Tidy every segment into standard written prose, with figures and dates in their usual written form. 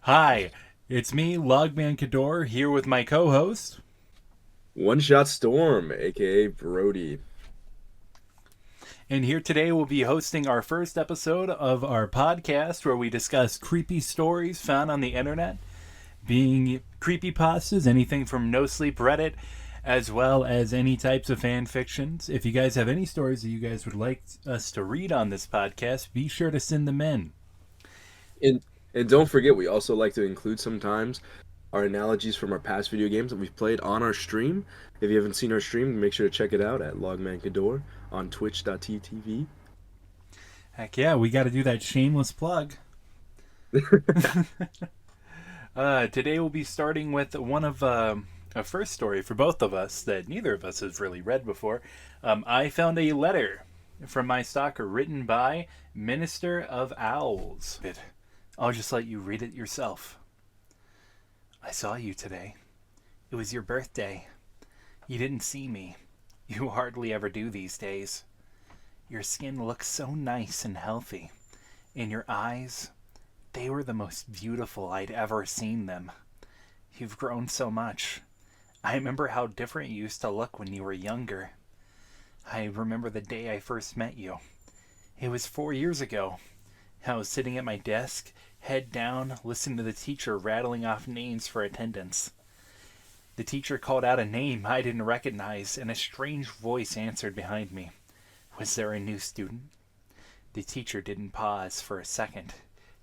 Hi, it's me, Logman Cador, here with my co-host. One Shot Storm, aka Brody. And here today we'll be hosting our first episode of our podcast where we discuss creepy stories found on the internet, being creepypastas, anything from No Sleep Reddit, as well as any types of fan fictions. If you guys have any stories that you guys would like us to read on this podcast, be sure to send them in. And and don't forget, we also like to include sometimes our analogies from our past video games that we've played on our stream. If you haven't seen our stream, make sure to check it out at Logman on twitch.tv. Heck yeah, we got to do that shameless plug. Today we'll be starting with one of a first story for both of us that neither of us has really read before. I found a letter from my stalker written by Minister of Owls. I'll just let you read it yourself. I saw you today. It was your birthday. You didn't see me. You hardly ever do these days. Your skin looks so nice and healthy. And your eyes, they were the most beautiful I'd ever seen them. You've grown so much. I remember how different you used to look when you were younger. I remember the day I first met you. It was 4 years ago. I was sitting at my desk, head down, listening to the teacher rattling off names for attendance. The teacher called out a name I didn't recognize, and a strange voice answered behind me. Was there a new student? The teacher didn't pause for a second,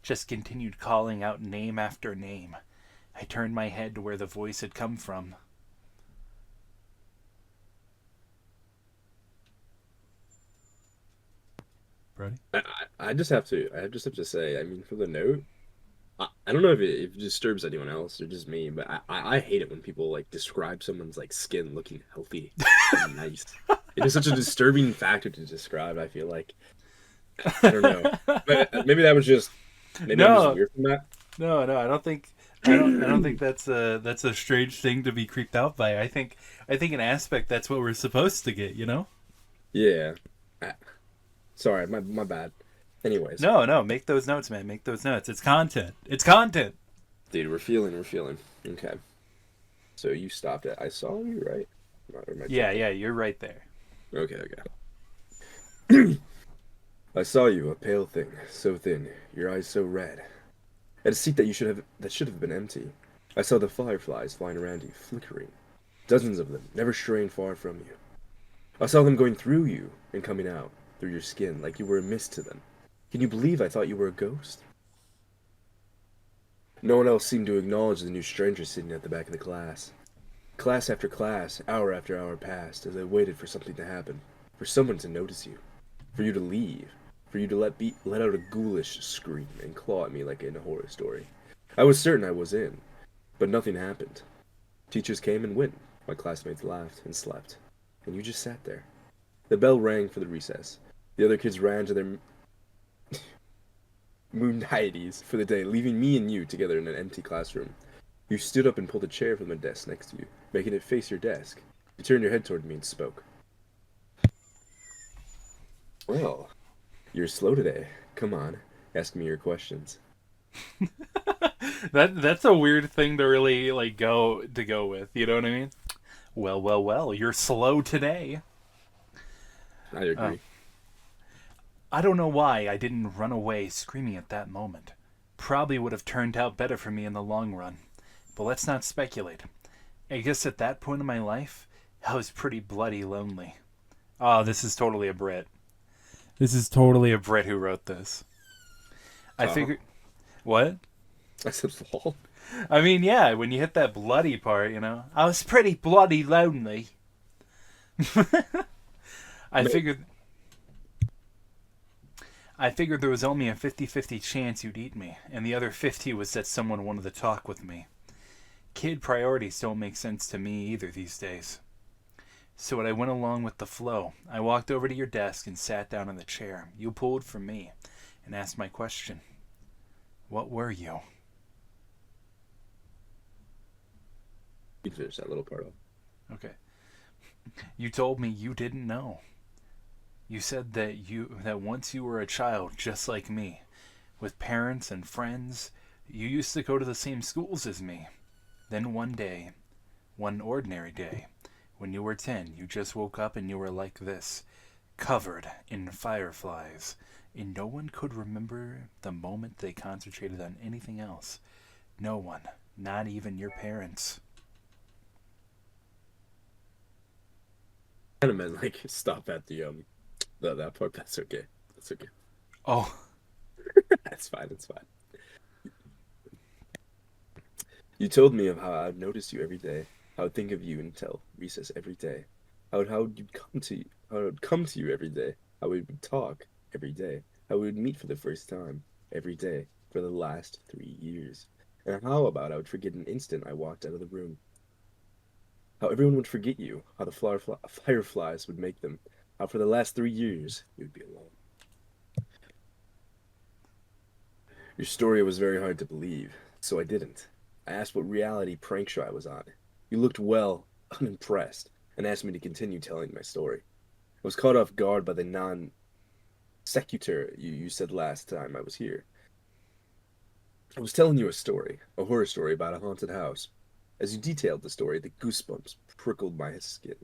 just continued calling out name after name. I turned my head to where the voice had come from. Brody? I just have to say, I mean, for the note, I don't know if it disturbs anyone else or just me, but I hate it when people like describe someone's like skin looking healthy and nice. It is such a disturbing factor to describe, I feel like. I don't know. But maybe I'm just No, weird from that. no, I don't think that's a strange thing to be creeped out by. I think an aspect that's what we're supposed to get, you know? Yeah. Ah, Sorry, my bad. Anyways, No, make those notes, man. Make those notes. It's content. It's content. dude, we're feeling. Okay. So you stopped it. I saw you, right? Or am I Yeah, jumping? yeah, you're right there. Okay, okay. I saw you, a pale thing, so thin, your eyes so red. At a seat that should have been empty. I saw the fireflies flying around you, flickering. Dozens of them, never straying far from you. I saw them going through you and coming out, through your skin, like you were a mist to them. Can you believe I thought you were a ghost? No one else seemed to acknowledge the new stranger sitting at the back of the class. Class after class, hour after hour passed as I waited for something to happen, for someone to notice you, for you to leave, for you to let out a ghoulish scream and claw at me like in a horror story. I was certain I was in, but nothing happened. Teachers came and went, my classmates laughed and slept, and you just sat there. The bell rang for the recess. The other kids ran to their moon deities for the day, leaving me and you together in an empty classroom. You stood up and pulled a chair from the desk next to you, making it face your desk. You turned your head toward me and spoke. Well, you're slow today. Come on, ask me your questions. That's a weird thing to really like go with. You know what I mean? Well. You're slow today. I Oh, agree. I don't know why I didn't run away screaming at that moment. Probably would have turned out better for me in the long run. But let's not speculate. I guess at that point in my life, I was pretty bloody lonely. Oh, this is totally a Brit. This is totally a Brit who wrote this. I Oh, figured. What? I said lol. I mean, yeah, when you hit that bloody part, you know. I was pretty bloody lonely. I Ma- figured. I figured there was only a 50-50 chance you'd eat me, and the other 50 was that someone wanted to talk with me. Kid priorities don't make sense to me either these days. So I went along with the flow. I walked over to your desk and sat down in the chair. You pulled for me and asked my question. What were you? You finish that little part off. Okay. You told me you didn't know. You said that once you were a child just like me, with parents and friends, You used to go to the same schools as me. Then one day, one ordinary day, when you were 10, you just woke up and you were like this, covered in fireflies, and no one could remember the moment they concentrated on anything else. No one, not even your parents. Kind of meant like stop at the that part. That's okay. That's okay. Oh, That's fine. That's fine. You told me of how I'd notice you every day, how I'd think of you until recess every day, how you'd come to you, how I'd come to you every day, how we would talk every day, how we would meet for the first time every day for the last 3 years, and how about I would forget an instant I walked out of the room, how everyone would forget you, how the fireflies would make them, how for the last 3 years you'd be alone. Your story was very hard to believe, so I didn't. I asked what reality prank show I was on. You looked well unimpressed and asked me to continue telling my story. I was caught off guard by the non sequitur you said last time I was here. I was telling you a story, a horror story about a haunted house. As you detailed the story, the goosebumps prickled my skin.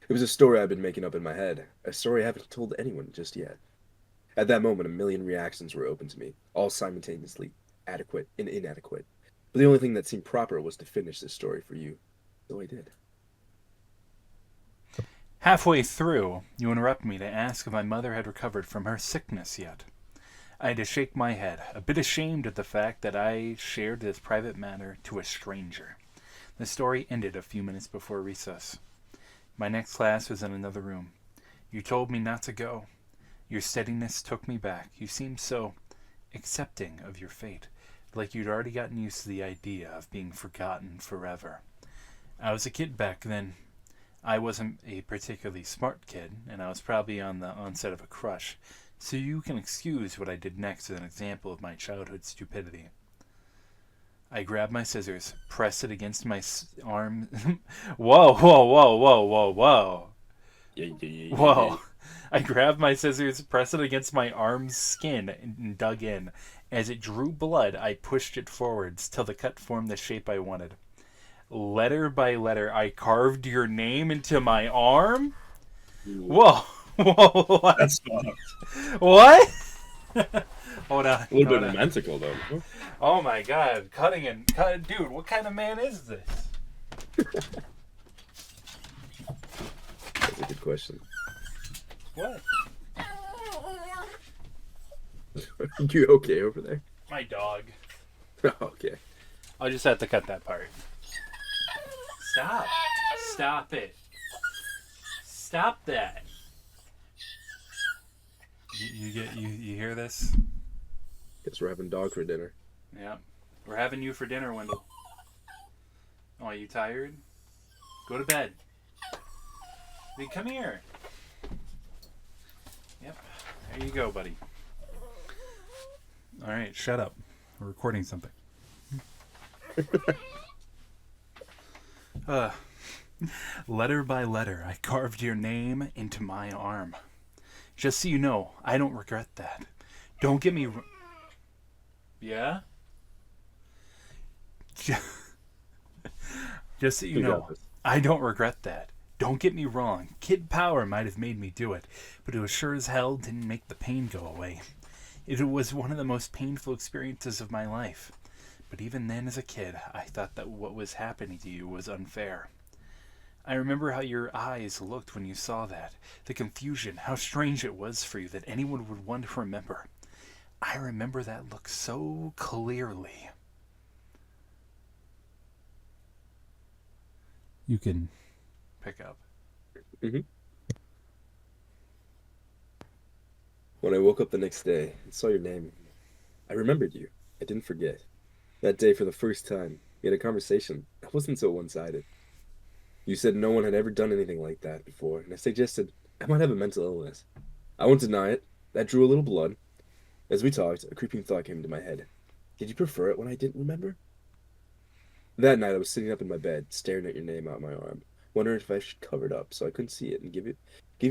It was a story I've been making up in my head, a story I haven't told anyone just yet. At that moment, a million reactions were open to me, all simultaneously adequate and inadequate. But the only thing that seemed proper was to finish this story for you. So I did. halfway through, you interrupt me to ask if my mother had recovered from her sickness yet. I had to shake my head, a bit ashamed at the fact that I shared this private matter to a stranger. The story ended a few minutes before recess. My next class was in another room. You told me not to go. Your steadiness took me back. You seemed so accepting of your fate, like you'd already gotten used to the idea of being forgotten forever. I was a kid back then. I wasn't a particularly smart kid, and I was probably on the onset of a crush, so you can excuse what I did next as an example of my childhood stupidity. I grabbed my scissors, pressed it against my arm. Whoa, whoa, whoa, whoa, whoa, whoa. Yeah, yeah, yeah, yeah, yeah. Whoa. I grabbed my scissors, pressed it against my arm's skin, and dug in. As it drew blood, I pushed it forwards till the cut formed the shape I wanted. Letter by letter, I carved your name into my arm? Ooh, Whoa. Whoa. What? that's fucked. What? Hold on. A little bit Hold on. romantical, though. Oh my god. Cutting and cut. Dude, what kind of man is this? That's a good question. What? You okay over there? My dog. Okay. I'll just have to cut that part. Stop. Stop it. Stop that. You hear this? Guess we're having dog for dinner. Yeah. We're having you for dinner, Wendell. Oh, are you tired? Go to bed. Hey, come here. Yep. There you go, buddy. All right, shut up. We're recording something. uh, Letter by letter, I carved your name into my arm. Just so you know, I don't regret that. Don't get me... Yeah? Just so you know, I don't regret that. Don't get me wrong, kid power might have made me do it, but it was sure as hell didn't make the pain go away. It was one of the most painful experiences of my life. But even then as a kid, I thought that what was happening to you was unfair. I remember how your eyes looked when you saw that. The confusion, how strange it was for you that anyone would want to remember. I remember that look so clearly. You can pick up. Mm-hmm. When I woke up the next day and saw your name, I remembered you. I didn't forget. That day, for the first time, we had a conversation that wasn't so one-sided. You said no one had ever done anything like that before, and I suggested I might have a mental illness. I won't deny it. That drew a little blood. As we talked, a creeping thought came into my head. Did you prefer it when I didn't remember? That night, I was sitting up in my bed, staring at your name out my arm, wondering if I should cover it up so I couldn't see it and give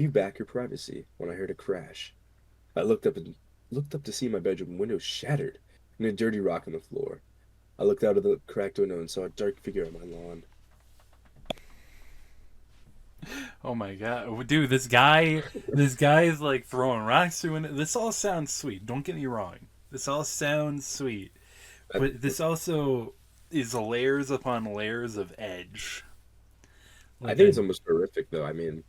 you back your privacy. When I heard a crash, I looked up to see my bedroom window shattered and a dirty rock on the floor. I looked out of the cracked window and saw a dark figure on my lawn. Oh my god, dude, this guy is like throwing rocks through it. This all sounds sweet. Don't get me wrong. This all sounds sweet, I, but this also is layers upon layers of edge. I Like think a it's almost horrific, though. I mean,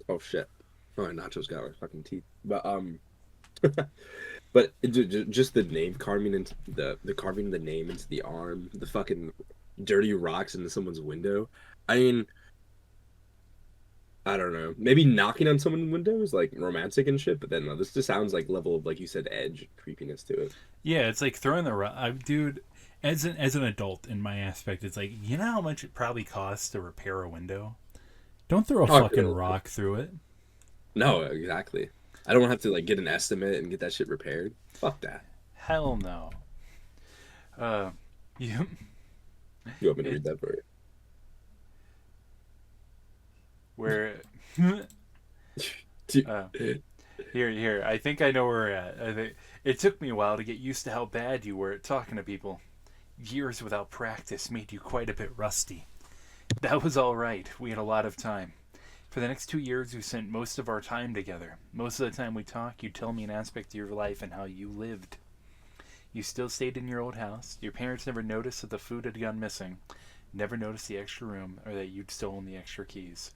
oh shit. Oh, nachos got my fucking teeth. But just the name carving into the carving the name into the arm, the fucking dirty rocks into someone's window. I mean, I don't know. Maybe knocking on someone's window is like romantic and shit, but then no, this just sounds like level of like you said, edge, creepiness to it. Yeah, it's like throwing the rock. Dude, as an adult in my aspect, it's like you know how much it probably costs to repair a window. Don't throw a Oh, fucking rock through it. no, exactly. I don't have to like get an estimate and get that shit repaired. Fuck that. Hell no. Uh, you You want me to it read that for where you? uh, here. I think I know where we're at. I think it took me a while to get used to how bad you were at talking to people. Years without practice made you quite a bit rusty. That was all right. We had a lot of time. For the next 2 years, we spent most of our time together. Most of the time we talked, you'd tell me an aspect of your life and how you lived. You still stayed in your old house. Your parents never noticed that the food had gone missing, never noticed the extra room, or that you'd stolen the extra keys.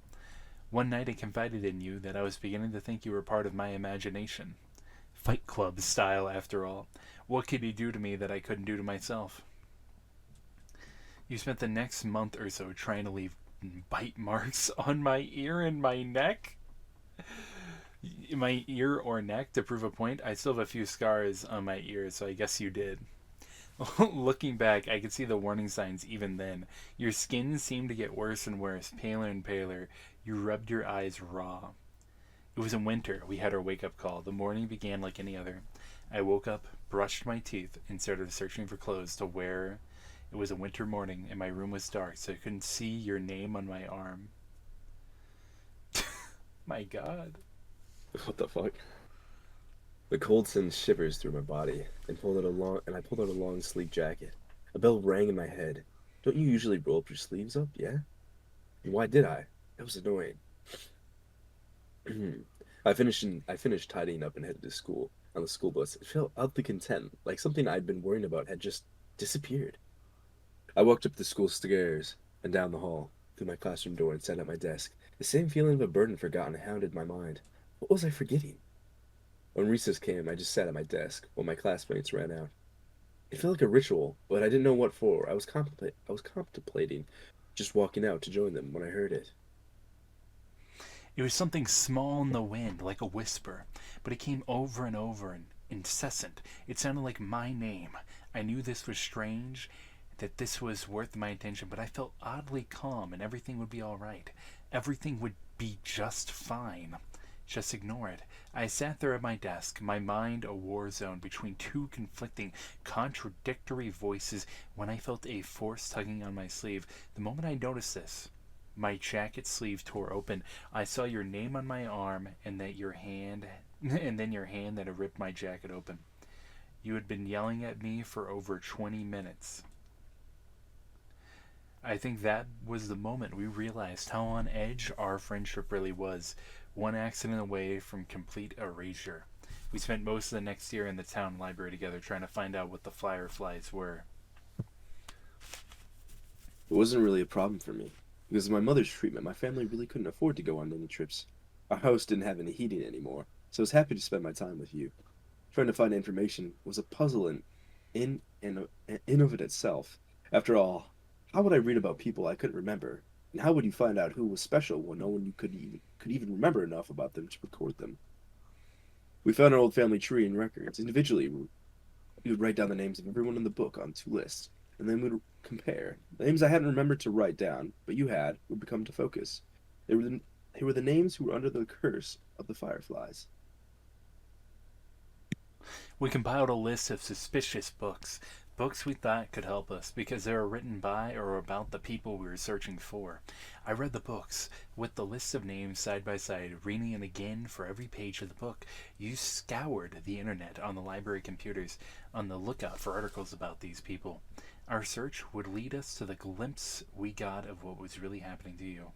One night I confided in you that I was beginning to think you were part of my imagination. Fight Club style, after all. What could you do to me that I couldn't do to myself? You spent the next month or so trying to leave bite marks on my ear and my neck. My ear or neck to prove a point. I still have a few scars on my ears, so I guess you did. Looking back, I could see the warning signs even then. Your skin seemed to get worse and worse, paler and paler. You rubbed your eyes raw. It was in winter. We had our wake up call. The morning began like any other. I woke up, brushed my teeth, and started searching for clothes to wear. It was a winter morning, and my room was dark, so I couldn't see your name on my arm. My god. What the fuck? The cold sends shivers through my body, and I pulled out a long sleeve jacket. A bell rang in my head. Don't you usually roll up your sleeves up, yeah? And why did I? That was annoying. I finished tidying up and headed to school. On the school bus, it felt oddly content, like something I'd been worrying about had just disappeared. I walked up the school stairs and down the hall, through my classroom door and sat at my desk. The same feeling of a burden forgotten hounded my mind. What was I forgetting? When recess came, I just sat at my desk while my classmates ran out. It felt like a ritual, but I didn't know what for. I was contemplating just walking out to join them when I heard it. It was something small in the wind, like a whisper, but it came over and over and incessant. It sounded like my name. I knew this was strange, that this was worth my attention, but I felt oddly calm and everything would be all right. Everything would be just fine. Just ignore it. I sat there at my desk, my mind a war zone between two conflicting, contradictory voices when I felt a force tugging on my sleeve. The moment I noticed this, my jacket sleeve tore open. I saw your name on my arm and that your hand and then your hand that had ripped my jacket open. You had been yelling at me for over 20 minutes. I think that was the moment we realized how on edge our friendship really was, one accident away from complete erasure. We spent most of the next year in the town library together trying to find out what the fireflies were. It wasn't really a problem for me. Because of my mother's treatment, my family really couldn't afford to go on any trips. Our house didn't have any heating anymore, so I was happy to spend my time with you. Trying to find information was a puzzle in of it itself. After all, how would I read about people I couldn't remember? And how would you find out who was special when no one you could even remember enough about them to record them? We found our old family tree and records. Individually, we would write down the names of everyone in the book on two lists, and then we'd compare. The names I hadn't remembered to write down, but you had, would become to focus. They were the names who were under the curse of the fireflies. We compiled a list of suspicious books, Books we thought could help us because they were written by or about the people we were searching for. I read the books with the list of names side by side, reading it again for every page of the book. You scoured the internet on the library computers on the lookout for articles about these people. Our search would lead us to the glimpse we got of what was really happening to you.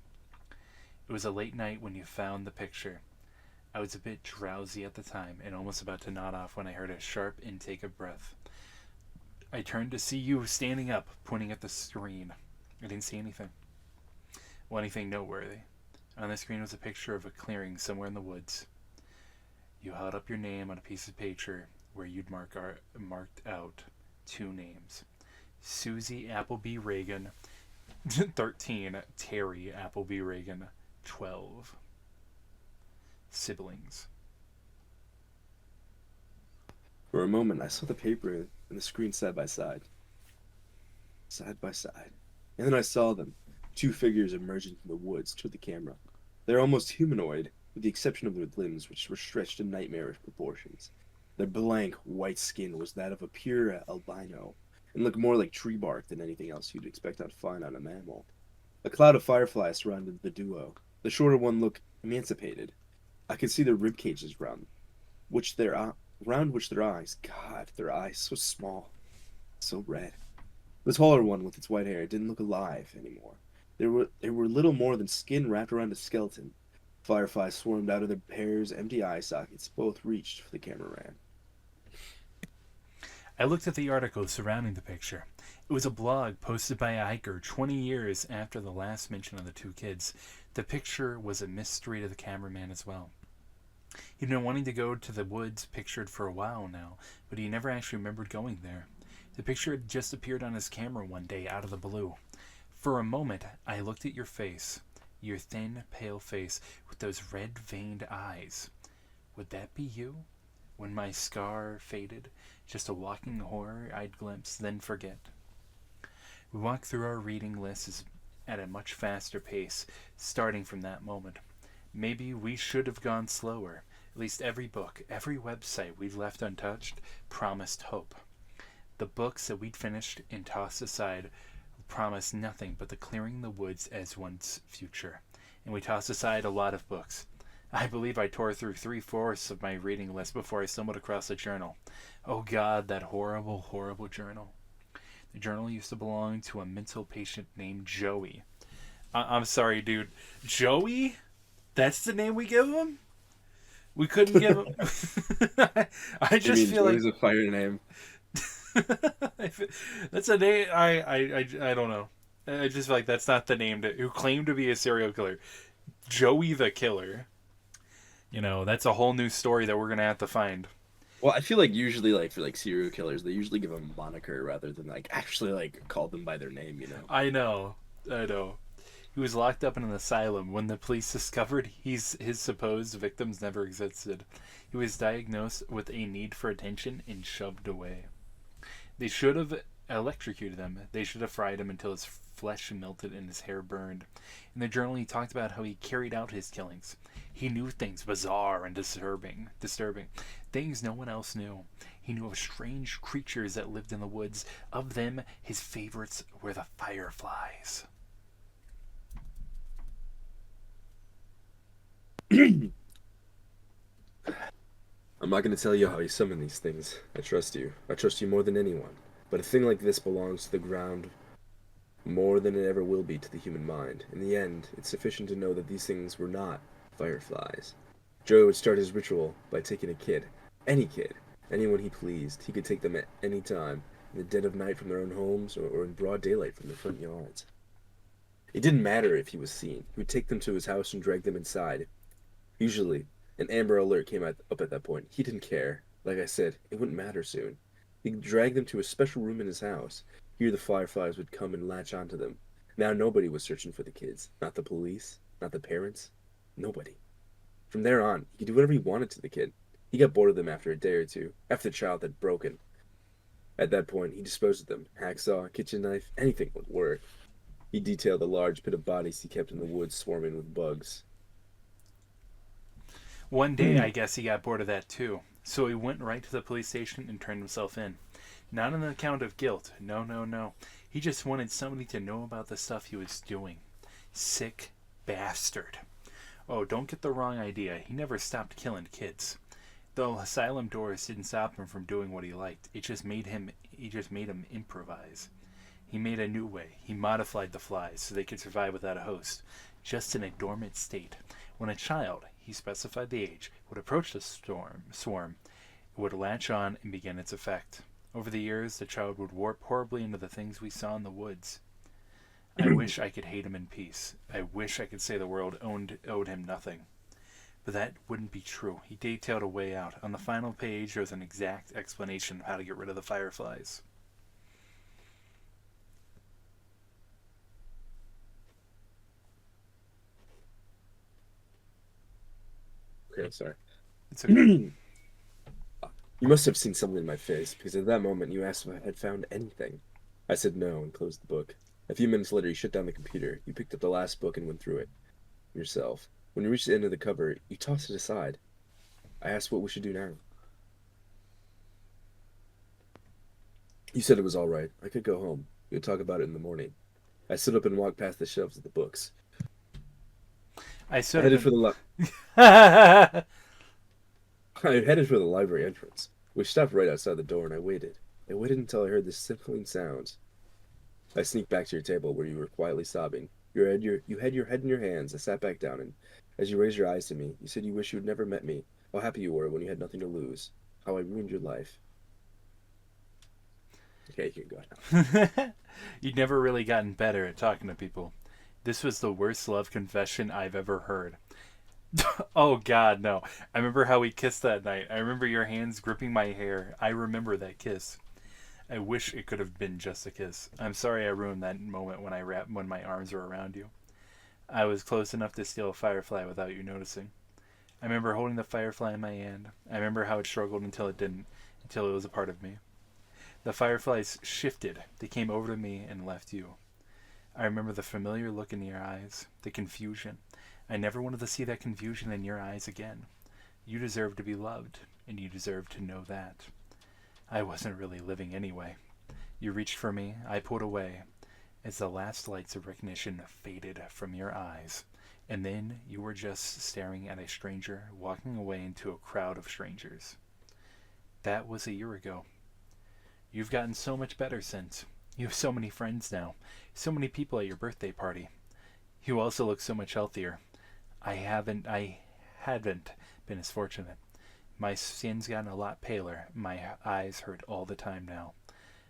It was a late night when you found the picture. I was a bit drowsy at the time and almost about to nod off when I heard a sharp intake of breath. I turned to see you standing up, pointing at the screen. I didn't see anything. Well, anything noteworthy. On the screen was a picture of a clearing somewhere in the woods. You held up your name on a piece of paper where you'd marked out two names. Susie Appleby Reagan, 13. Terry Appleby Reagan, 12. Siblings. For a moment, I saw the paper and the screen side by side. Side by side. And then I saw them, two figures emerging from the woods toward the camera. They're almost humanoid, with the exception of their limbs, which were stretched to nightmarish proportions. Their blank, white skin was that of a pure albino, and looked more like tree bark than anything else you'd expect to find on a mammal. A cloud of fireflies surrounded the duo. The shorter one looked emancipated. I could see their rib cages round which their eyes, God, their eyes so small, so red. The taller one with its white hair didn't look alive anymore. They were little more than skin wrapped around a skeleton. Fireflies swarmed out of their pairs' empty eye sockets. Both reached for the cameraman. I looked at the article surrounding the picture. It was a blog posted by a hiker 20 years after the last mention of the two kids. The picture was a mystery to the cameraman as well. He'd been wanting to go to the woods pictured for a while now, but he never actually remembered going there. The picture had just appeared on his camera one day out of the blue. For a moment, I looked at your face, your thin, pale face with those red-veined eyes. Would that be you? When my scar faded, just a walking horror I'd glimpse, then forget. We walked through our reading lists at a much faster pace, starting from that moment. Maybe we should have gone slower. At least every book, every website we'd left untouched promised hope. The books that we'd finished and tossed aside promised nothing but the clearing the woods as one's future. And we tossed aside a lot of books. I believe I tore through 3/4 of my reading list before I stumbled across a journal. Oh God, that horrible, horrible journal. The journal used to belong to a mental patient named Joey. I'm sorry, dude. Joey? That's the name we give him? We couldn't give him... I just feel like... Joey's a fire name. That's a name... I don't know. I just feel like that's not the name who claimed to be a serial killer. Joey the Killer. You know, that's a whole new story that we're going to have to find. Well, I feel like usually, like, for, like, serial killers, they usually give them a moniker rather than, like, actually, like, call them by their name, you know? I know. He was locked up in an asylum. When the police discovered his supposed victims never existed, he was diagnosed with a need for attention and shoved away. They should have electrocuted him. They should have fried him until his flesh melted and his hair burned. In the journal, he talked about how he carried out his killings. He knew things bizarre and disturbing. Things no one else knew. He knew of strange creatures that lived in the woods. Of them, his favorites were the fireflies. I'm not going to tell you how you summon these things. I trust you. I trust you more than anyone. But a thing like this belongs to the ground more than it ever will be to the human mind. In the end, it's sufficient to know that these things were not fireflies. Joe would start his ritual by taking a kid. Any kid. Anyone he pleased. He could take them at any time. In the dead of night from their own homes, or in broad daylight from their front yards. It didn't matter if he was seen. He would take them to his house and drag them inside. Usually, an Amber Alert came up at that point. He didn't care. Like I said, it wouldn't matter soon. He'd drag them to a special room in his house. Here the fireflies would come and latch onto them. Now nobody was searching for the kids. Not the police. Not the parents. Nobody. From there on, he could do whatever he wanted to the kid. He got bored of them after a day or two, after the child had broken. At that point, he disposed of them. Hacksaw, kitchen knife, anything would work. He detailed a large pit of bodies he kept in the woods swarming with bugs. One day, I guess he got bored of that too. So he went right to the police station and turned himself in. Not on account of guilt. No, no, no. He just wanted somebody to know about the stuff he was doing. Sick bastard. Oh, don't get the wrong idea. He never stopped killing kids. The asylum doors didn't stop him from doing what he liked. It just made him improvise. He made a new way. He modified the flies so they could survive without a host, just in a dormant state. When a child, he specified the age, would approach the swarm, it would latch on and begin its effect. Over the years, the child would warp horribly into the things we saw in the woods. I wish I could hate him in peace. I wish I could say the world owed him nothing. But that wouldn't be true. He detailed a way out. On the final page, there's an exact explanation of how to get rid of the fireflies. Okay, sorry. It's okay. You must have seen something in my face, because at that moment you asked if I had found anything. I said no and closed the book. A few minutes later, you shut down the computer. You picked up the last book and went through it yourself. When you reached the end of the cover, you tossed it aside. I asked what we should do now. You said it was all right. I could go home. We'd talk about it in the morning. I stood up and walked past the shelves of the books. I I headed for said the I headed for the library entrance. We stopped right outside the door, and I waited. I waited until I heard the stifling sounds. I sneaked back to your table where you were quietly sobbing. You had your head in your hands. I sat back down, and as you raised your eyes to me, you said you wish you had never met me. How happy you were when you had nothing to lose. How I ruined your life. Okay, you can go now. you'd never really gotten better at talking to people. This was the worst love confession I've ever heard. Oh God, no. I remember how we kissed that night. I remember your hands gripping my hair. I remember that kiss. I wish it could have been just a kiss. I'm sorry I ruined that moment when my arms were around you. I was close enough to steal a firefly without you noticing. I remember holding the firefly in my hand. I remember how it struggled until it didn't, until it was a part of me. The fireflies shifted. They came over to me and left you. I remember the familiar look in your eyes, the confusion. I never wanted to see that confusion in your eyes again. You deserve to be loved, and you deserve to know that. I wasn't really living anyway. You reached for me, I pulled away, as the last lights of recognition faded from your eyes, and then you were just staring at a stranger walking away into a crowd of strangers. That was a year ago. You've gotten so much better since. You have so many friends now, so many people at your birthday party. You also look so much healthier. I haven't been as fortunate. My skin's gotten a lot paler. My eyes hurt all the time now.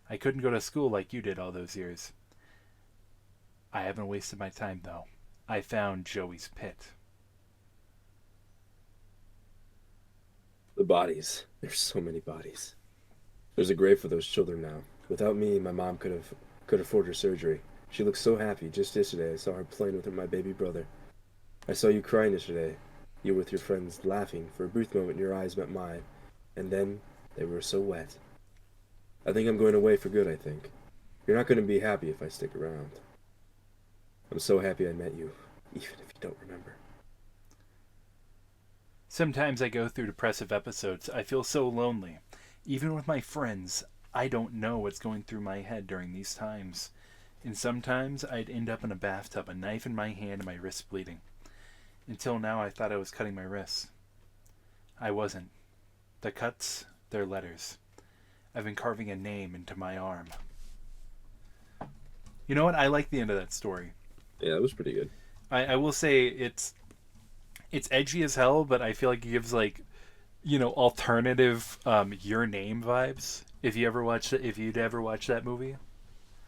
I couldn't go to school like you did all those years. I haven't wasted my time, though. I found Joey's pit. The bodies. There's so many bodies. There's a grave for those children now. Without me, my mom could afford her surgery. She looked so happy. Just yesterday, I saw her playing with my baby brother. I saw you crying yesterday. You were with your friends, laughing. For a brief moment, your eyes met mine, and then they were so wet. I think I'm going away for good, I think. You're not going to be happy if I stick around. I'm so happy I met you, even if you don't remember. Sometimes I go through depressive episodes. I feel so lonely. Even with my friends, I don't know what's going through my head during these times. And sometimes I'd end up in a bathtub, a knife in my hand and my wrist bleeding. Until now, I thought I was cutting my wrists. I wasn't. The cuts, they're letters. I've been carving a name into my arm. You know what? I like the end of that story. Yeah, that was pretty good. I will say it's edgy as hell, but I feel like it gives like alternative Your Name vibes. If you'd ever watch that movie,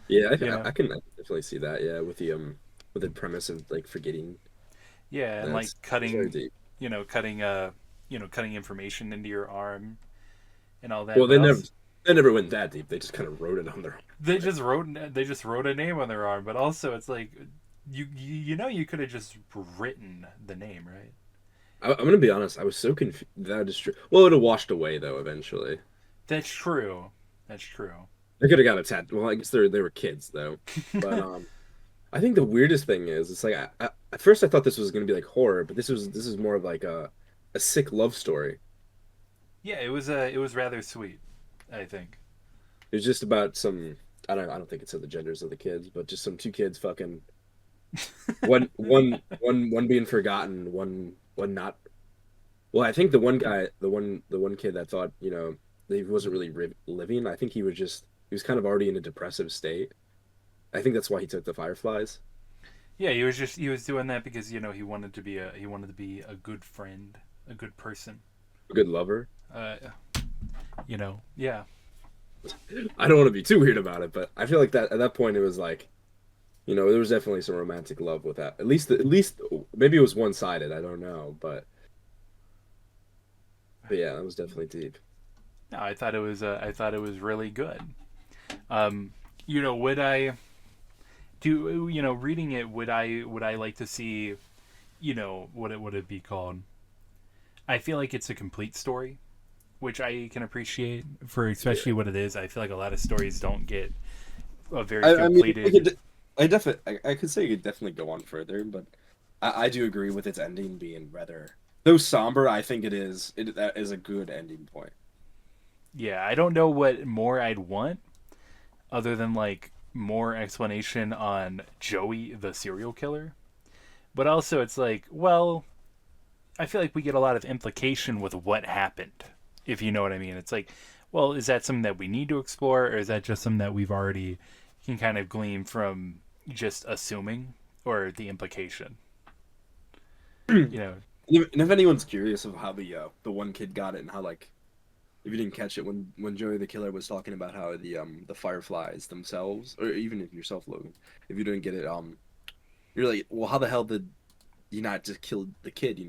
Yeah, you know, I can definitely see that. Yeah, with the premise of like forgetting. yeah, and like That's very cutting, deep. cutting information into your arm and all that. Well, But also, they never went that deep. They just kind of wrote it on their. they just wrote a name on their arm. But also, it's like you could have just written the name, right? I'm gonna be honest. I was so confused. That is true. Well, it would have washed away though eventually. That's true. That's true. They could have got a tattoo. Well, I guess they were kids though. But I think the weirdest thing is it's like at first I thought this was gonna be like horror, but this is more of like a sick love story. Yeah, it was rather sweet, I think. It was just about some. I don't think it said the genders of the kids, but just some two kids fucking one being forgotten, one not. Well, I think the one guy, the one kid that thought, that he wasn't really living. I think he was kind of already in a depressive state. I think that's why he took the fireflies. Yeah, he was doing that because he wanted to be a good friend, a good person. A good lover. Uh, yeah, I don't want to be too weird about it, but I feel like that at that point it was like, there was definitely some romantic love with that. At least maybe it was one-sided. I don't know, but yeah, that was definitely deep. no, I thought it was really good. Um, would I do reading it? Would I like to see what it would it be called? I feel like it's a complete story, which I can appreciate for Yeah. especially what it is. I feel like a lot of stories don't get a very I mean, completed. I could say it could definitely go on further, but I do agree with its ending being rather though somber. I think that is a good ending point. Yeah, I don't know what more I'd want other than like more explanation on Joey the serial killer. But also, it's like, well, I feel like we get a lot of implication with what happened, if you know what I mean. It's like, well, is that something that we need to explore, or is that just something that we've already can kind of glean from just assuming or the implication? You know, And if anyone's curious of how the one kid got it and how like if you didn't catch it when Joey the killer was talking about how the fireflies themselves or even if yourself Logan, if you didn't get it, you're like, well, how the hell did you not just kill the kid?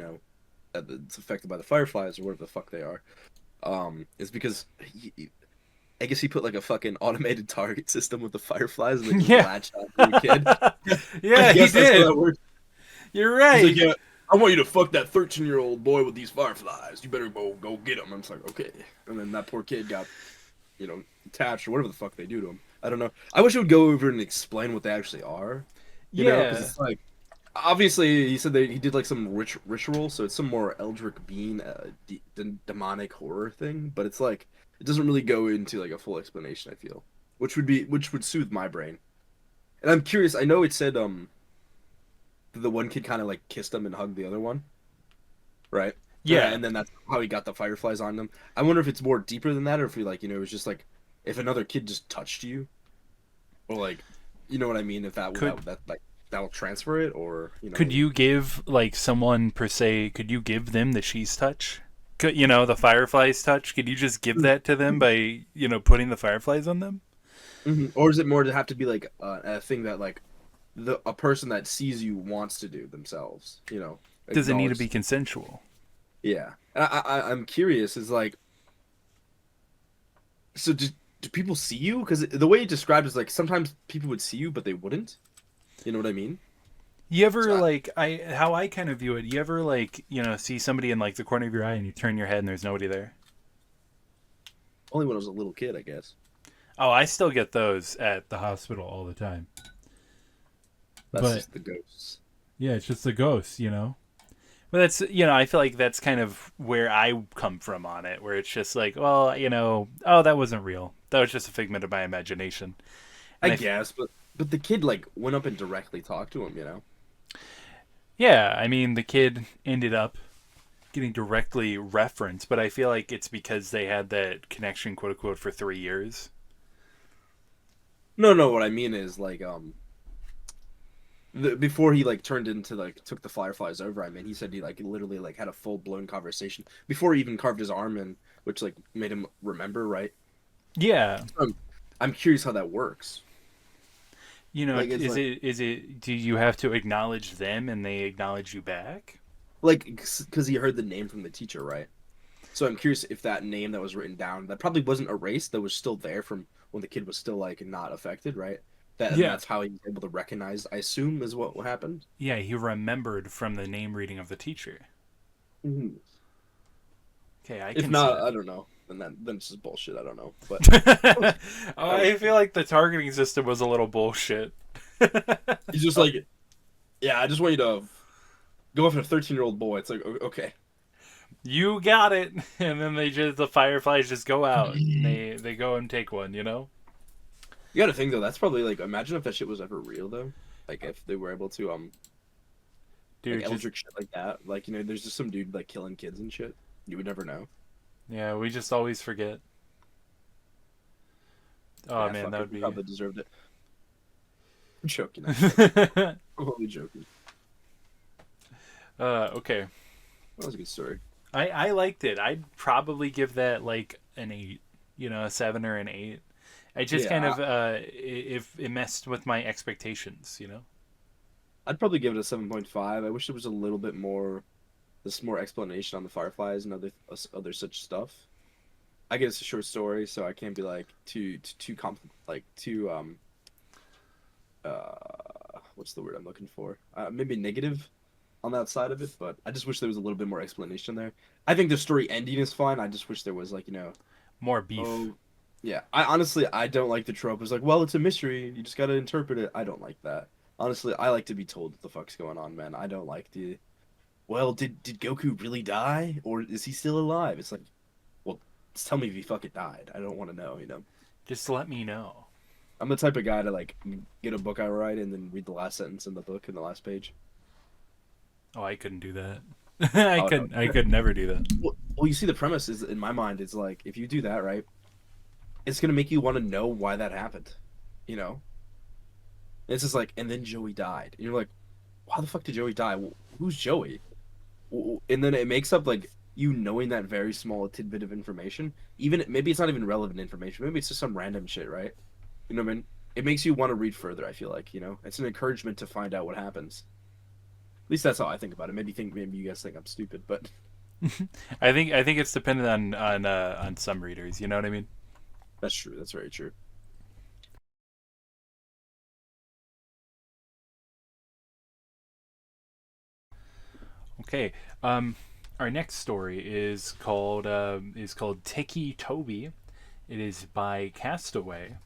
That's affected by the fireflies or whatever the fuck they are. Is because I guess he put like a fucking automated target system with the fireflies and they just yeah, latched on to the kid. I yeah, he guess that's how that did. works. You're He's like, right. yeah, I want you to fuck that 13-year-old boy with these fireflies. You better go get him. I'm just like, okay. And then that poor kid got, attached or whatever the fuck they do to him. I don't know. I wish it would go over and explain what they actually are, because Yeah. it's like, obviously he said that he did like some ritual, so it's some more eldritch being, demonic horror thing, but it's like, it doesn't really go into like a full explanation, I feel, which would soothe my brain. And I'm curious, I know it said, the one kid kind of like kissed him and hugged the other one, right? Yeah. And then that's how he got the fireflies on him. I wonder if it's more deeper than that, or if he like, it was just like if another kid just touched you, or like, you know what I mean? If Could that like that'll transfer it, or could you give like someone per se? Could you give them the she's touch? Could, the fireflies touch? Could you just give that to them by putting the fireflies on them? Or is it more to have to be like a thing that like a person that sees you wants to do themselves? Does it need to Acknowledge. be consensual? Yeah, and I'm curious. Is like, so do people see you? Because the way you described is like sometimes people would see you, but they wouldn't. You know what I mean? You So ever like I how I kind of view it? You ever like see somebody in like the corner of your eye and you turn your head and there's nobody there? only when I was a little kid, I guess. Oh, I still get those at the hospital all the time. That's But just the ghosts. yeah, it's just a ghost. But that's I feel like that's kind of where I come from on it, where it's just like, well, oh, that wasn't real. That was just a figment of my imagination. I And guess, but the kid like went up and directly talked to him. yeah, I mean, the kid ended up getting directly referenced, but I feel like it's because they had that connection, quote unquote, for 3 years. No, no. What I mean is like before he like turned into like took the fireflies over. I mean, he said he like literally like had a full blown conversation before he even carved his arm in, which like made him remember, right? Yeah, I'm curious how that works. Like it's is it do you have to acknowledge them and they acknowledge you back? like because he heard the name from the teacher, right? So I'm curious if that name that was written down that probably wasn't erased, that was still there from when the kid was still like not affected, right? And Yeah. that's how he was able to recognize. I assume is what happened. Yeah, he remembered from the name reading of the teacher. Mhm. Okay, I If can see not, that. I don't know. Then it's just bullshit. I don't know, but Oh, I don't I feel like the targeting system was a little bullshit. he's just like, yeah, I just want you to go after a 13-year-old boy. It's like, okay, You got it. And then the fireflies just go out and they go and take one, you know? You gotta think though, that's probably like imagine if that shit was ever real though. Like if they were able to like Dude, just eldritch shit like that. Like, there's just some dude like killing kids and shit. You would never know. yeah, we just always forget. Oh Yeah, man, fuck that it. would We be probably deserved it. I'm joking, I'm joking. I'm only joking. okay. That was a good story. I liked it. I'd probably give that like an 8, you know, a 7 or an 8. I just kind Yeah, of if it messed with my expectations, you know. I'd probably give it a 7.5. I wish there was a little bit more, this more explanation on the fireflies and other such stuff. I get it's a short story, so I can't be like too like too what's the word I'm looking for? Maybe negative on that side of it, but I just wish there was a little bit more explanation there. I think the story ending is fine. I just wish there was like, More beef. oh yeah. I honestly don't like the trope. It's like, well, it's a mystery. You just gotta interpret it. I don't like that. Honestly, I like to be told what the fuck's going on, man. I don't like the well, did Goku really die or is he still alive? It's like, well, just tell me if he fucking died. I don't want to know. Just let me know. I'm the type of guy to like get a book I write and then read the last sentence in the book in the last page. Oh, I couldn't do that. Oh no. I could never do that. Well, you see, the premise is in my mind. It's like if you do that right, it's gonna make you want to know why that happened. You know, it's just like, and then Joey died. And you're like, why the fuck did Joey die? Who's Joey? And then it makes up like you knowing that very small tidbit of information. Even maybe it's not even relevant information. Maybe it's just some random shit, right? You know what I mean? It makes you want to read further. I feel like it's an encouragement to find out what happens. At least that's how I think about it. Maybe you guys think I'm stupid, but I think it's dependent on some readers. You know what I mean? that's true. That's very true. Okay. Our next story is called Ticci-Toby. It is by Castaway.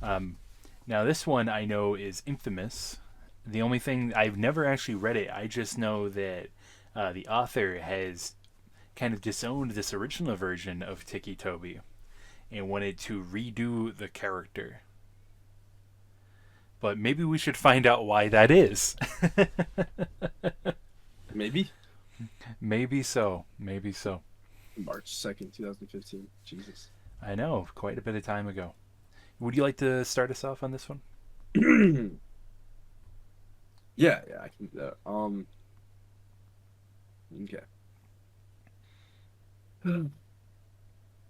Um, Now this one I know is infamous. The only thing I've never actually read it. I just know that the author has kind of disowned this original version of Ticci-Toby and wanted to redo the character. But maybe we should find out why that is. Maybe Maybe so. Maybe so. March 2nd, 2015. Jesus. I know, quite a bit of time ago. Would you like to start us off on this one? Yeah, I can do that. Okay.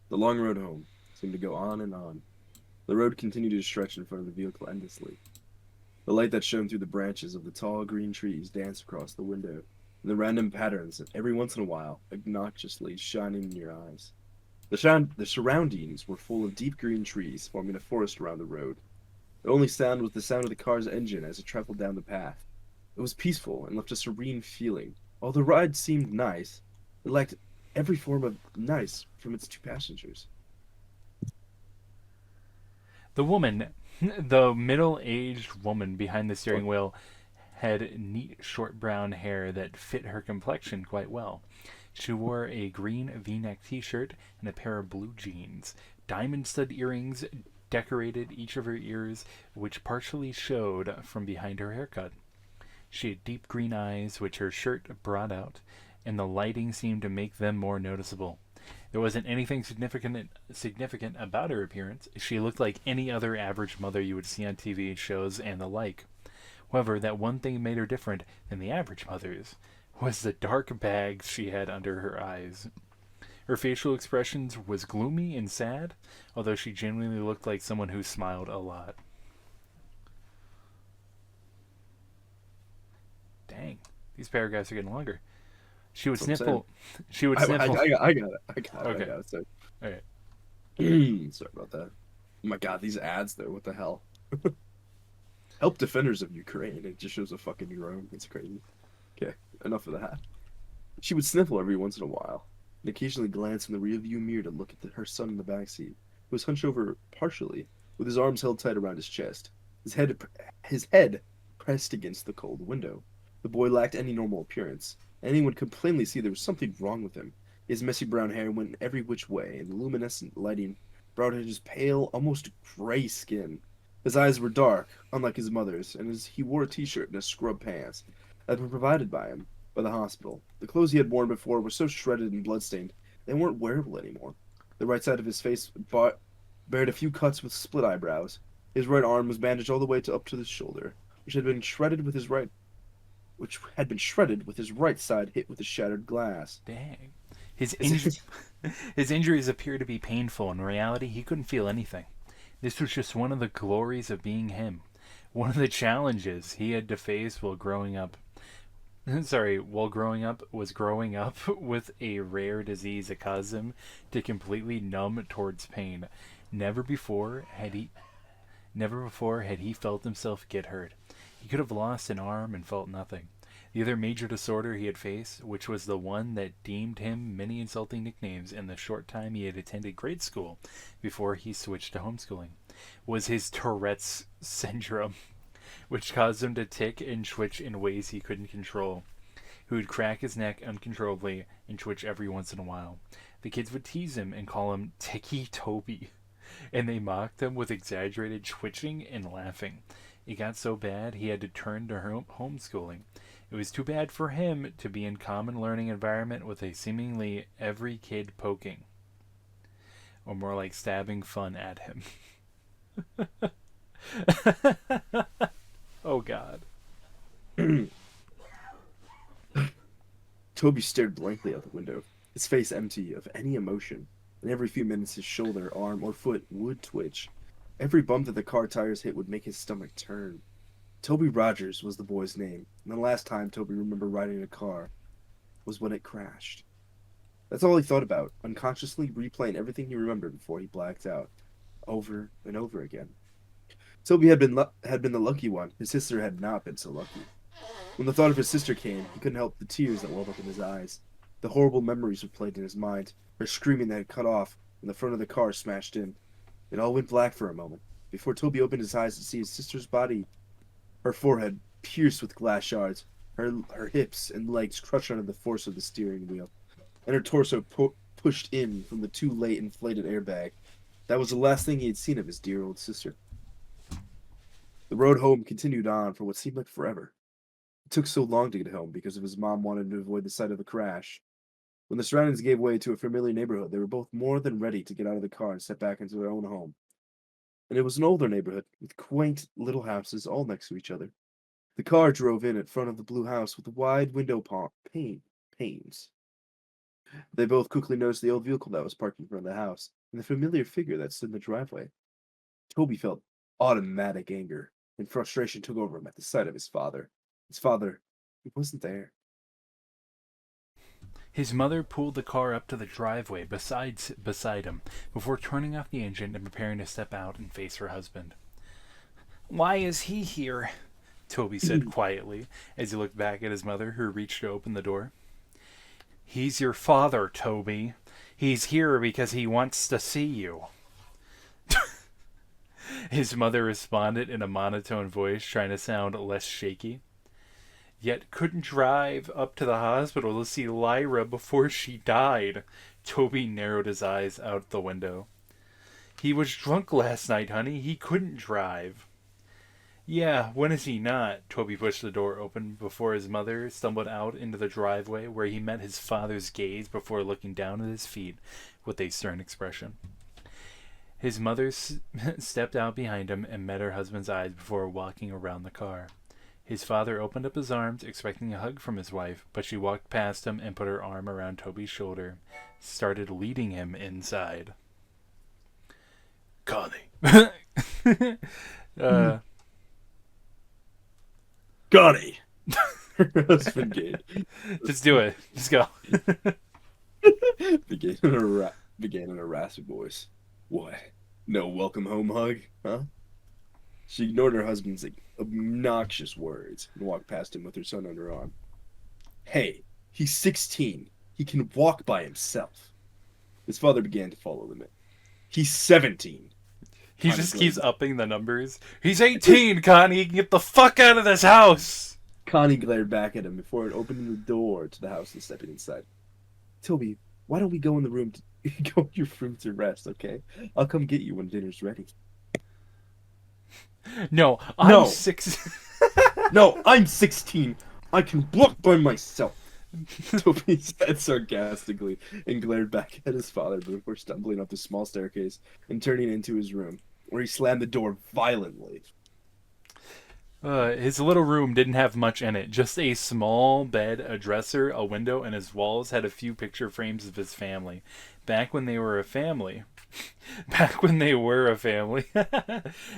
The long road home seemed to go on and on. The road continued to stretch in front of the vehicle endlessly. The light that shone through the branches of the tall green trees danced across the window, in the random patterns, every once in a while, obnoxiously shining in your eyes. The surroundings were full of deep green trees, forming a forest around the road. The only sound was the sound of the car's engine as it traveled down the path. It was peaceful and left a serene feeling. While the ride seemed nice, it lacked every form of nice from its two passengers. The woman, the middle aged woman behind the Oh, steering wheel, had neat short brown hair that fit her complexion quite well. She wore a green v neck t shirt and a pair of blue jeans. Diamond stud earrings decorated each of her ears, which partially showed from behind her haircut. She had deep green eyes, which her shirt brought out, and the lighting seemed to make them more noticeable. There wasn't anything significant about her appearance. She looked like any other average mother you would see on TV shows and the like. However, that one thing made her different than the average mothers was the dark bags she had under her eyes. Her facial expressions was gloomy and sad, although she genuinely looked like someone who smiled a lot. Dang, these paragraphs are getting longer. She would that's what I'm saying. sniffle. She would I sniffle. got it. I Okay, got it. Sorry. all right. Sorry about that. Oh my god, these ads though, what the hell? Help defenders of Ukraine. It just shows a fucking euro. It's crazy. Okay, enough of that. She would sniffle every once in a while, and occasionally glance in the rearview mirror to look at her son in the back seat, who was hunched over partially, with his arms held tight around his chest, his head pressed against the cold window. The boy lacked any normal appearance. Anyone could plainly see there was something wrong with him. His messy brown hair went every which way, and the luminescent lighting brought out his pale, almost gray skin. His eyes were dark, unlike his mother's, and he wore a t-shirt and a scrub pants that were provided by him by the hospital. The clothes he had worn before were so shredded and bloodstained they weren't wearable anymore. The right side of his face bared a few cuts with split eyebrows. His right arm was bandaged all the way up to the shoulder, which had been shredded with his right side hit with a shattered glass. Dang. His injuries appear to be painful. In reality, he couldn't feel anything. This was just one of the glories of being him. One of the challenges he had to face while growing up. Was growing up with a rare disease that caused him to completely numb towards pain. Never before had he felt himself get hurt. He could have lost an arm and felt nothing. The other major disorder he had faced, which was the one that deemed him many insulting nicknames in the short time he had attended grade school before he switched to homeschooling, was his Tourette's syndrome, which caused him to tick and twitch in ways he couldn't control. He would crack his neck uncontrollably and twitch every once in a while. The kids would tease him and call him Ticci-Toby, and they mocked him with exaggerated twitching and laughing. It got so bad he had to turn to homeschooling. It was too bad for him to be in common learning environment with a seemingly every kid poking, or more like stabbing fun at him. Oh God. Toby stared blankly out the window, his face empty of any emotion, and every few minutes his shoulder, arm, or foot would twitch. Every bump that the car tires hit would make his stomach turn. Toby Rogers was the boy's name, and the last time Toby remembered riding a car was when it crashed. That's all he thought about, unconsciously replaying everything he remembered before he blacked out, over and over again. Toby had been the lucky one. His sister had not been so lucky. When the thought of his sister came, he couldn't help the tears that welled up in his eyes. The horrible memories replayed in his mind, her screaming that had cut off when the front of the car smashed in. It all went black for a moment, before Toby opened his eyes to see his sister's body, her forehead pierced with glass shards, her hips and legs crushed under the force of the steering wheel, and her torso pushed in from the too late inflated airbag. That was the last thing he had seen of his dear old sister. The road home continued on for what seemed like forever. It took so long to get home because his mom wanted to avoid the sight of the crash. When the surroundings gave way to a familiar neighborhood, they were both more than ready to get out of the car and step back into their own home. And it was an older neighborhood, with quaint little houses all next to each other. The car drove in at front of the blue house with wide window panes. They both quickly noticed the old vehicle that was parked in front of the house, and the familiar figure that stood in the driveway. Toby felt automatic anger, and frustration took over him at the sight of his father. His father, he wasn't there. His mother pulled the car up to the driveway beside him before turning off the engine and preparing to step out and face her husband. "Why is he here?" Toby said quietly as he looked back at his mother, who reached to open the door. "He's your father, Toby. He's here because he wants to see you." His mother responded in a monotone voice, trying to sound less shaky. "Yet couldn't drive up to the hospital to see Lyra before she died." Toby narrowed his eyes out the window. "He was drunk last night, honey. He couldn't drive." "Yeah, when is he not?" Toby pushed the door open before his mother stumbled out into the driveway, where he met his father's gaze before looking down at his feet with a stern expression. His mother stepped out behind him and met her husband's eyes before walking around the car. His father opened up his arms, expecting a hug from his wife, but she walked past him and put her arm around Toby's shoulder, started leading him inside. "Connie." Connie! Her husband gave. Just do it. Just go. began in a raspy voice. "What? No welcome home hug, huh?" She ignored her husband's obnoxious words and walked past him with her son on her arm. "Hey, he's 16. He can walk by himself." His father began to follow them in. "He's 17. He just keeps upping the numbers. "He's 18, Connie. He can get the fuck out of this house." Connie glared back at him before opening the door to the house and stepping inside. Toby, why don't we go in the room to go in your room to rest, okay? I'll come get you when dinner's ready. No, I'm No, 6. no, I'm 16. I can walk by myself. Toby said sarcastically and glared back at his father before stumbling up the small staircase and turning into his room, where he slammed the door violently. His little room didn't have much in it. Just a small bed, a dresser, a window, and his walls had a few picture frames of his family. Back when they were a family. Back when they were a family.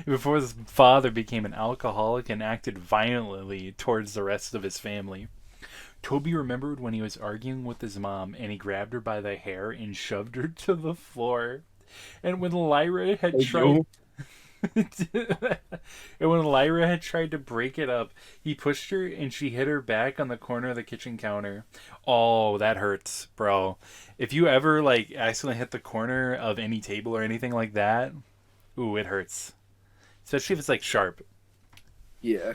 Before his father became an alcoholic and acted violently towards the rest of his family. Toby remembered when he was arguing with his mom and he grabbed her by the hair and shoved her to the floor. And when Lyra had Hey, tried yo. and when Lyra had tried to break it up, he pushed her and she hit her back on the corner of the kitchen counter. Oh, that hurts, bro. If you ever like accidentally hit the corner of any table or anything like that, ooh, it hurts. Especially if it's like sharp. Yeah.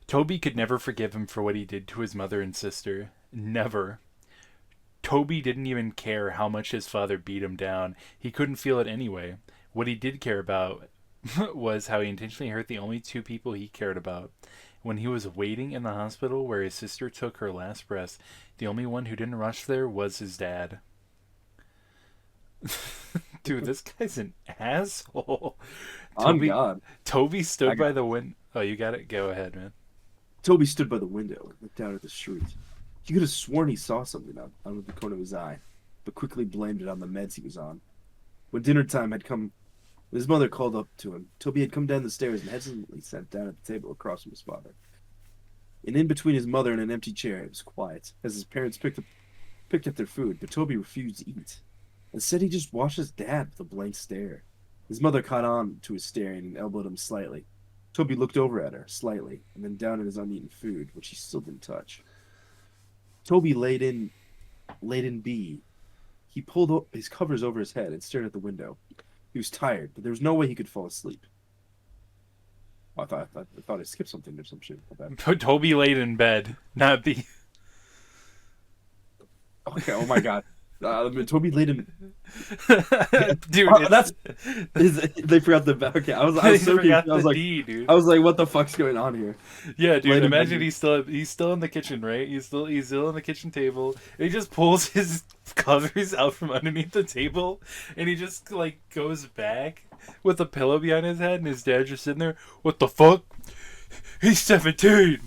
Toby could never forgive him for what he did to his mother and sister. Never. Toby didn't even care how much his father beat him down. He couldn't feel it anyway. What he did care about was how he intentionally hurt the only two people he cared about. When he was waiting in the hospital where his sister took her last breath, the only one who didn't rush there was his dad. Dude, this guy's an asshole. On God. Toby stood I got by the window. Oh, you got it? Go ahead, man. Toby stood by the window and looked out at the street. He could have sworn he saw something out of the corner of his eye, but quickly blamed it on the meds he was on. When dinner time had come, his mother called up to him. Toby had come down the stairs and hesitantly sat down at the table across from his father. And in between his mother and an empty chair, it was quiet, as his parents picked up their food, but Toby refused to eat. Instead, he just watched his dad with a blank stare. His mother caught on to his staring and elbowed him slightly. Toby looked over at her, slightly, and then down at his uneaten food, which he still didn't touch. Toby laid in B. He pulled his covers over his head and stared at the window. He was tired, but there was no way he could fall asleep. Oh, I thought I skipped something or some shit. Toby laid in bed, not B. Okay, oh my God. Toby laid in. Dude, They forgot the. Okay, I was they so forgot confused. I was the like, D, dude. I was like, what the fuck's going on here? Yeah, dude. Laid in Imagine bed. he's still in the kitchen, right? He's still on the kitchen table. And he just pulls his covers out from underneath the table, and he just like goes back with a pillow behind his head, and his dad's just sitting there. What the fuck? He's 17.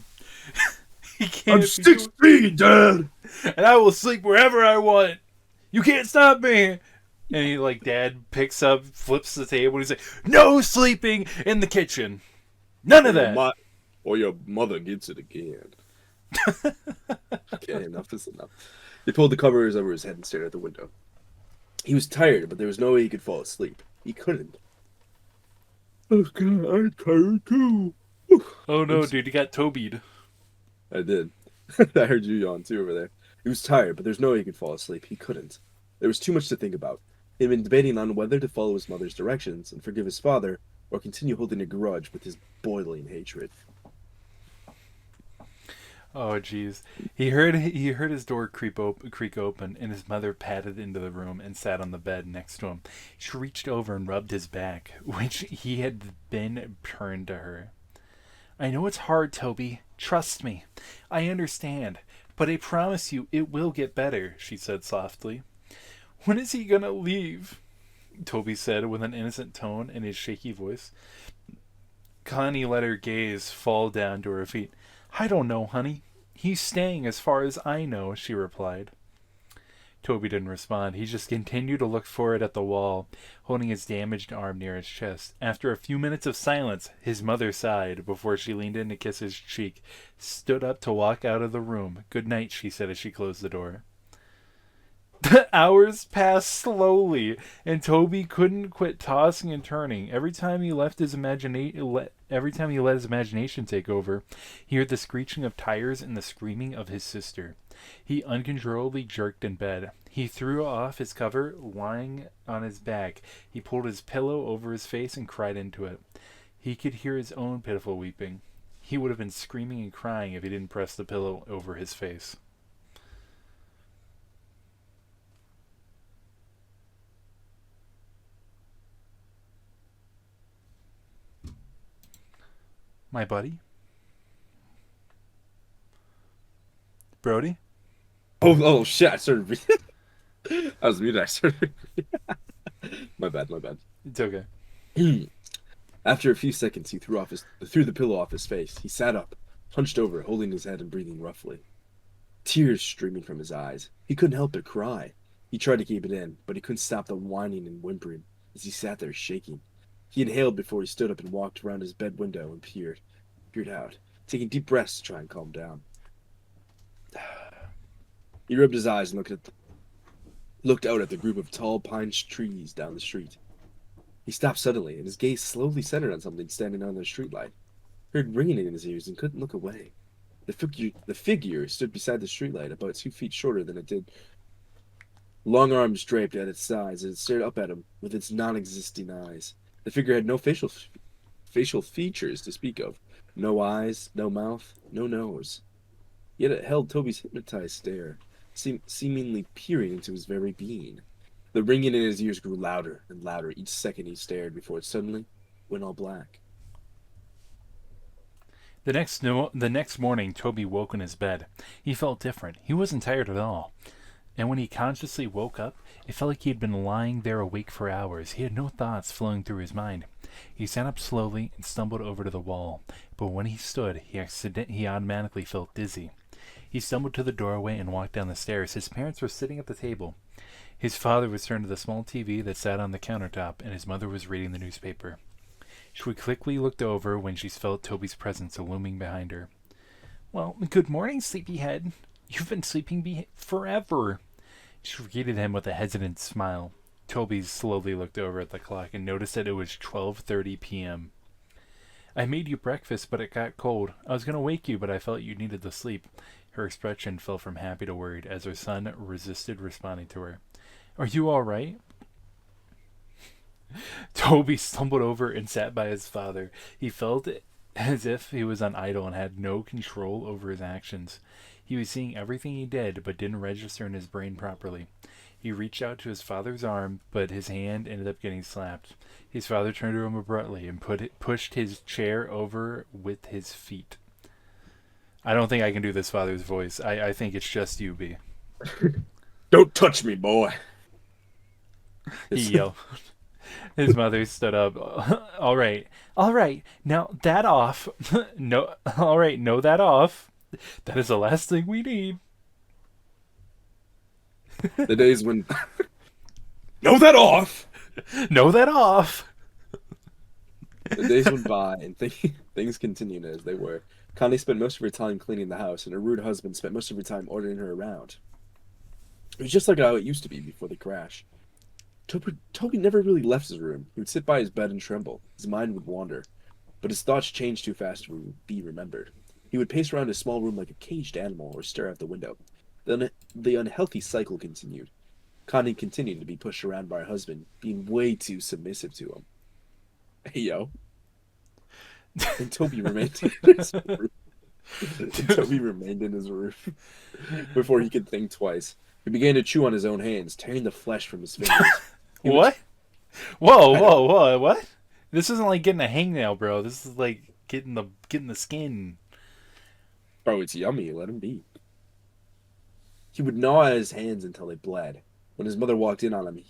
He can't. I'm 16, Dad. And I will sleep wherever I want. You can't stop me. And he like dad picks up, flips the table, and he's like, "No sleeping in the kitchen. None of that." Or your mother gets it again. Okay, enough is enough. He pulled the covers over his head and stared at the window. He was tired, but there was no way he could fall asleep. He couldn't. Oh God, I'm tired too. Oh no, dude, you got Tobied. I did. I heard you yawn too over there. He was tired, but there's no way he could fall asleep. He couldn't. There was too much to think about. He'd been debating on whether to follow his mother's directions and forgive his father, or continue holding a grudge with his boiling hatred. Oh jeez. He heard his door creak open, and his mother padded into the room and sat on the bed next to him. She reached over and rubbed his back, which he had been turned to her. "I know it's hard, Toby. Trust me. I understand. But I promise you it will get better," she said softly. "When is he gonna leave?" Toby said with an innocent tone in his shaky voice. Connie let her gaze fall down to her feet. "I don't know, honey. He's staying as far as I know," she replied. Toby didn't respond. He just continued to look forward at the wall, holding his damaged arm near his chest. After a few minutes of silence, his mother sighed before she leaned in to kiss his cheek, stood up to walk out of the room. "Good night," she said as she closed the door. The hours passed slowly, and Toby couldn't quit tossing and turning. Every time he let his imagination take over, he heard the screeching of tires and the screaming of his sister. He uncontrollably jerked in bed. He threw off his cover, lying on his back. He pulled his pillow over his face and cried into it. He could hear his own pitiful weeping. He would have been screaming and crying if he didn't press the pillow over his face. My buddy? Brody? Oh shit! I started. I was muted. I started. My bad. My bad. It's okay. After a few seconds, he threw the pillow off his face. He sat up, hunched over, holding his head and breathing roughly. Tears streaming from his eyes. He couldn't help but cry. He tried to keep it in, but he couldn't stop the whining and whimpering as he sat there shaking. He inhaled before he stood up and walked around his bed window and peered out, taking deep breaths to try and calm down. He rubbed his eyes and looked out at the group of tall pine trees down the street. He stopped suddenly, and his gaze slowly centered on something standing under the streetlight. He heard ringing in his ears and couldn't look away. The figure stood beside the streetlight, about 2 feet shorter than it did, long arms draped at its sides, and it stared up at him with its non-existing eyes. The figure had no facial features to speak of. No eyes, no mouth, no nose. Yet it held Toby's hypnotized stare, seemingly peering into his very being. The ringing in his ears grew louder and louder each second he stared before it suddenly went all black. The next morning, Toby woke in his bed. He felt different. He wasn't tired at all. And when he consciously woke up, it felt like he had been lying there awake for hours. He had no thoughts flowing through his mind. He sat up slowly and stumbled over to the wall. But when he stood, he automatically felt dizzy. He stumbled to the doorway and walked down the stairs. His parents were sitting at the table. His father was turned to the small TV that sat on the countertop, and his mother was reading the newspaper. She quickly looked over when she felt Toby's presence looming behind her. "Well, good morning, sleepyhead. You've been sleeping forever." She greeted him with a hesitant smile. Toby slowly looked over at the clock and noticed that it was 12:30 p.m. "I made you breakfast, but it got cold. I was going to wake you, but I felt you needed the sleep." Her expression fell from happy to worried as her son resisted responding to her. "Are you all right?" Toby stumbled over and sat by his father. He felt as if he was on idle and had no control over his actions. He was seeing everything he did, but didn't register in his brain properly. He reached out to his father's arm, but his hand ended up getting slapped. His father turned to him abruptly and pushed his chair over with his feet. I don't think I can do this father's voice. I think it's just you, B. "Don't touch me, boy!" He yelled. His mother stood up. All right, now that off." "No, all right, no, that off. That is the last thing we need." The days when... Know that off! "No, that off." The days went by, and things continued as they were. Connie spent most of her time cleaning the house, and her rude husband spent most of her time ordering her around. It was just like how it used to be before the crash. Toby never really left his room. He would sit by his bed and tremble. His mind would wander. But his thoughts changed too fast to be remembered. He would pace around his small room like a caged animal or stare out the window. Then the unhealthy cycle continued. Connie continued to be pushed around by her husband, being way too submissive to him. "Hey, yo." And Toby remained in his room. Before he could think twice. He began to chew on his own hands, tearing the flesh from his fingers. What? Whoa, what? This isn't like getting a hangnail, bro. This is like getting the skin. Bro, it's yummy. Let him be. He would gnaw at his hands until they bled. When his mother walked in on him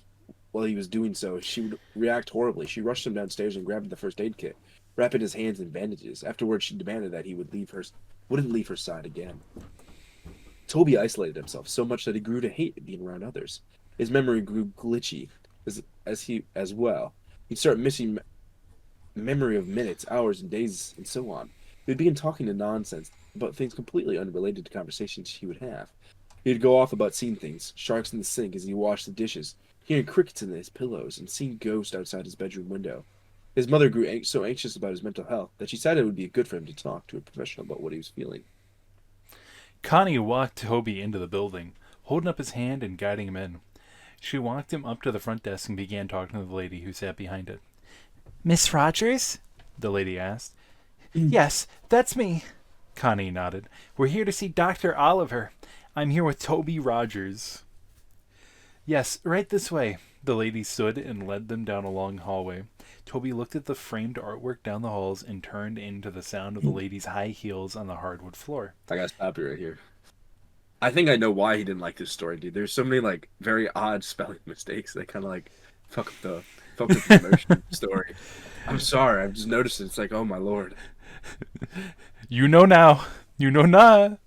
while he was doing so, she would react horribly. She rushed him downstairs and grabbed the first aid kit, wrapping his hands in bandages. Afterwards, she demanded that he wouldn't leave her side again. Toby isolated himself so much that he grew to hate being around others. His memory grew glitchy as well. He'd start missing memory of minutes, hours, and days, and so on. He would begin talking to nonsense about things completely unrelated to conversations he would have. He'd go off about seeing things, sharks in the sink as he washed the dishes, hearing crickets in his pillows, and seeing ghosts outside his bedroom window. His mother grew so anxious about his mental health that she decided it would be good for him to talk to a professional about what he was feeling. Connie walked Toby into the building, holding up his hand and guiding him in. She walked him up to the front desk and began talking to the lady who sat behind it. "Miss Rogers?" the lady asked. Yes, that's me. Connie nodded. We're here to see Dr. Oliver. I'm here with Toby Rogers. Yes, right this way. The lady stood and led them down a long hallway. Toby looked at the framed artwork down the halls and turned into the sound of the lady's high heels on the hardwood floor. I gotta stop you right here. I think I know why he didn't like this story, dude. There's so many like very odd spelling mistakes that kind of like fuck up the emotion of the story. I'm sorry. I've just noticed it. It's like, oh my lord. You know now. You know now.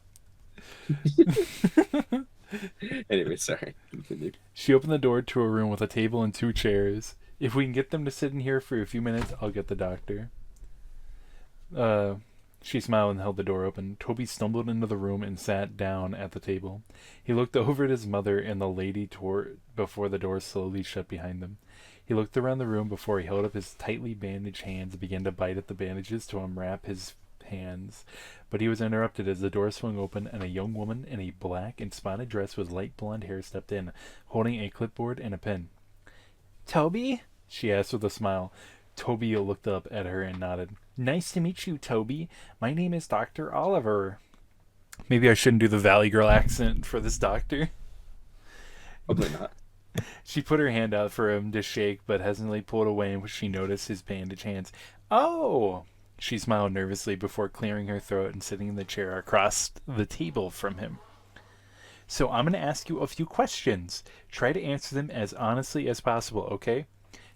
Anyway, sorry. Continue. She opened the door to a room with a table and 2 chairs. If we can get them to sit in here for a few minutes, I'll get the doctor. She smiled and held the door open. Toby stumbled into the room and sat down at the table. He looked over at his mother and the lady before the door slowly shut behind them. He looked around the room before he held up his tightly bandaged hands and began to bite at the bandages to unwrap his hands. But he was interrupted as the door swung open and a young woman in a black and spotted dress with light blonde hair stepped in, holding a clipboard and a pen. Toby? She asked with a smile. Toby looked up at her and nodded. Nice to meet you, Toby. My name is Dr. Oliver. Maybe I shouldn't do the Valley Girl accent for this doctor. Probably not. She put her hand out for him to shake, but hesitantly pulled away when she noticed his bandaged hands. Oh! She smiled nervously before clearing her throat and sitting in the chair across the table from him. So I'm going to ask you a few questions. Try to answer them as honestly as possible, okay?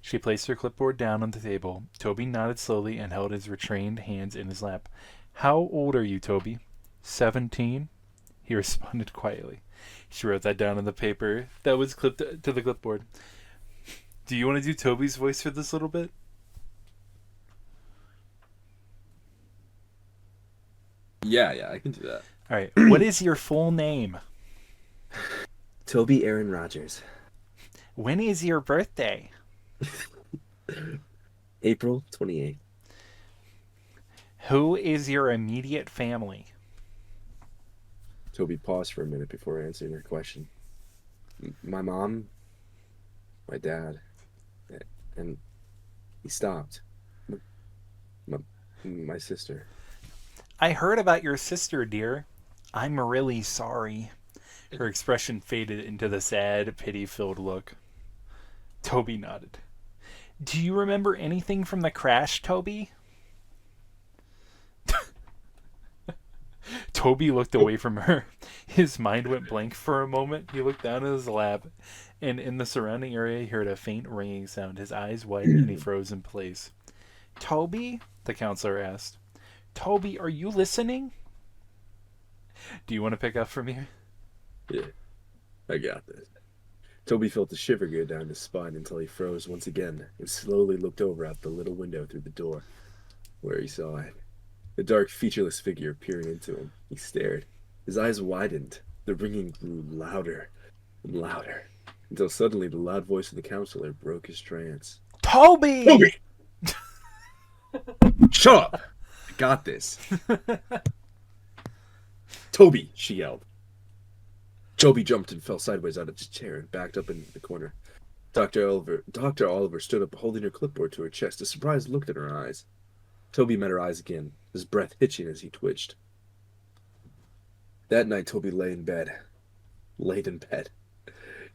She placed her clipboard down on the table. Toby nodded slowly and held his retrained hands in his lap. How old are you, Toby? 17? He responded quietly. She wrote that down on the paper that was clipped to the clipboard. Do you want to do Toby's voice for this little bit? Yeah, I can do that. All right. What is your full name? Toby Aaron Rogers. When is your birthday? April 28th. Who is your immediate family? Toby paused for a minute before answering her question. My mom, my dad, and he stopped. My sister. I heard about your sister, dear. I'm really sorry. Her expression faded into the sad, pity-filled look. Toby nodded. Do you remember anything from the crash, Toby? Toby looked away from her. His mind went blank for a moment. He looked down at his lap, and in the surrounding area he heard a faint ringing sound. His eyes widened and he froze in place. Toby? The counselor asked. Toby, are you listening? Do you want to pick up from here? Yeah, I got this. Toby felt a shiver go down his spine until he froze once again and slowly looked over out the little window through the door, where he saw it. The dark, featureless figure peering into him. He stared. His eyes widened. The ringing grew louder and louder, until suddenly the loud voice of the counselor broke his trance. Toby! Toby! Shut up! I got this. Toby! She yelled. Toby jumped and fell sideways out of his chair and backed up into the corner. Dr. Oliver stood up, holding her clipboard to her chest. A surprised look in her eyes. Toby met her eyes again, his breath hitching as he twitched. That night, Toby laid in bed.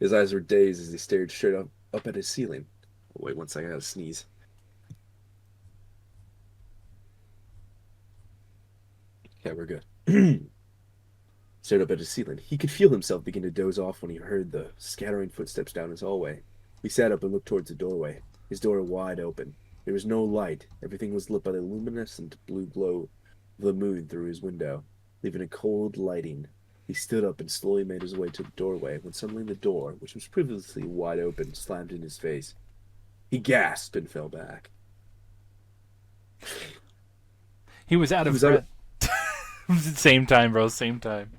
His eyes were dazed as he stared straight up at his ceiling. Oh, wait 1 second, I gotta sneeze. Okay, we're good. Stared up at his ceiling. He could feel himself begin to doze off when he heard the scattering footsteps down his hallway. He sat up and looked towards the doorway, his door wide open. There was no light. Everything was lit by the luminescent blue glow of the moon through his window, leaving a cold lighting. He stood up and slowly made his way to the doorway when suddenly the door, which was previously wide open, slammed in his face. He gasped and fell back. He was out of breath. Same time, bro. Same time.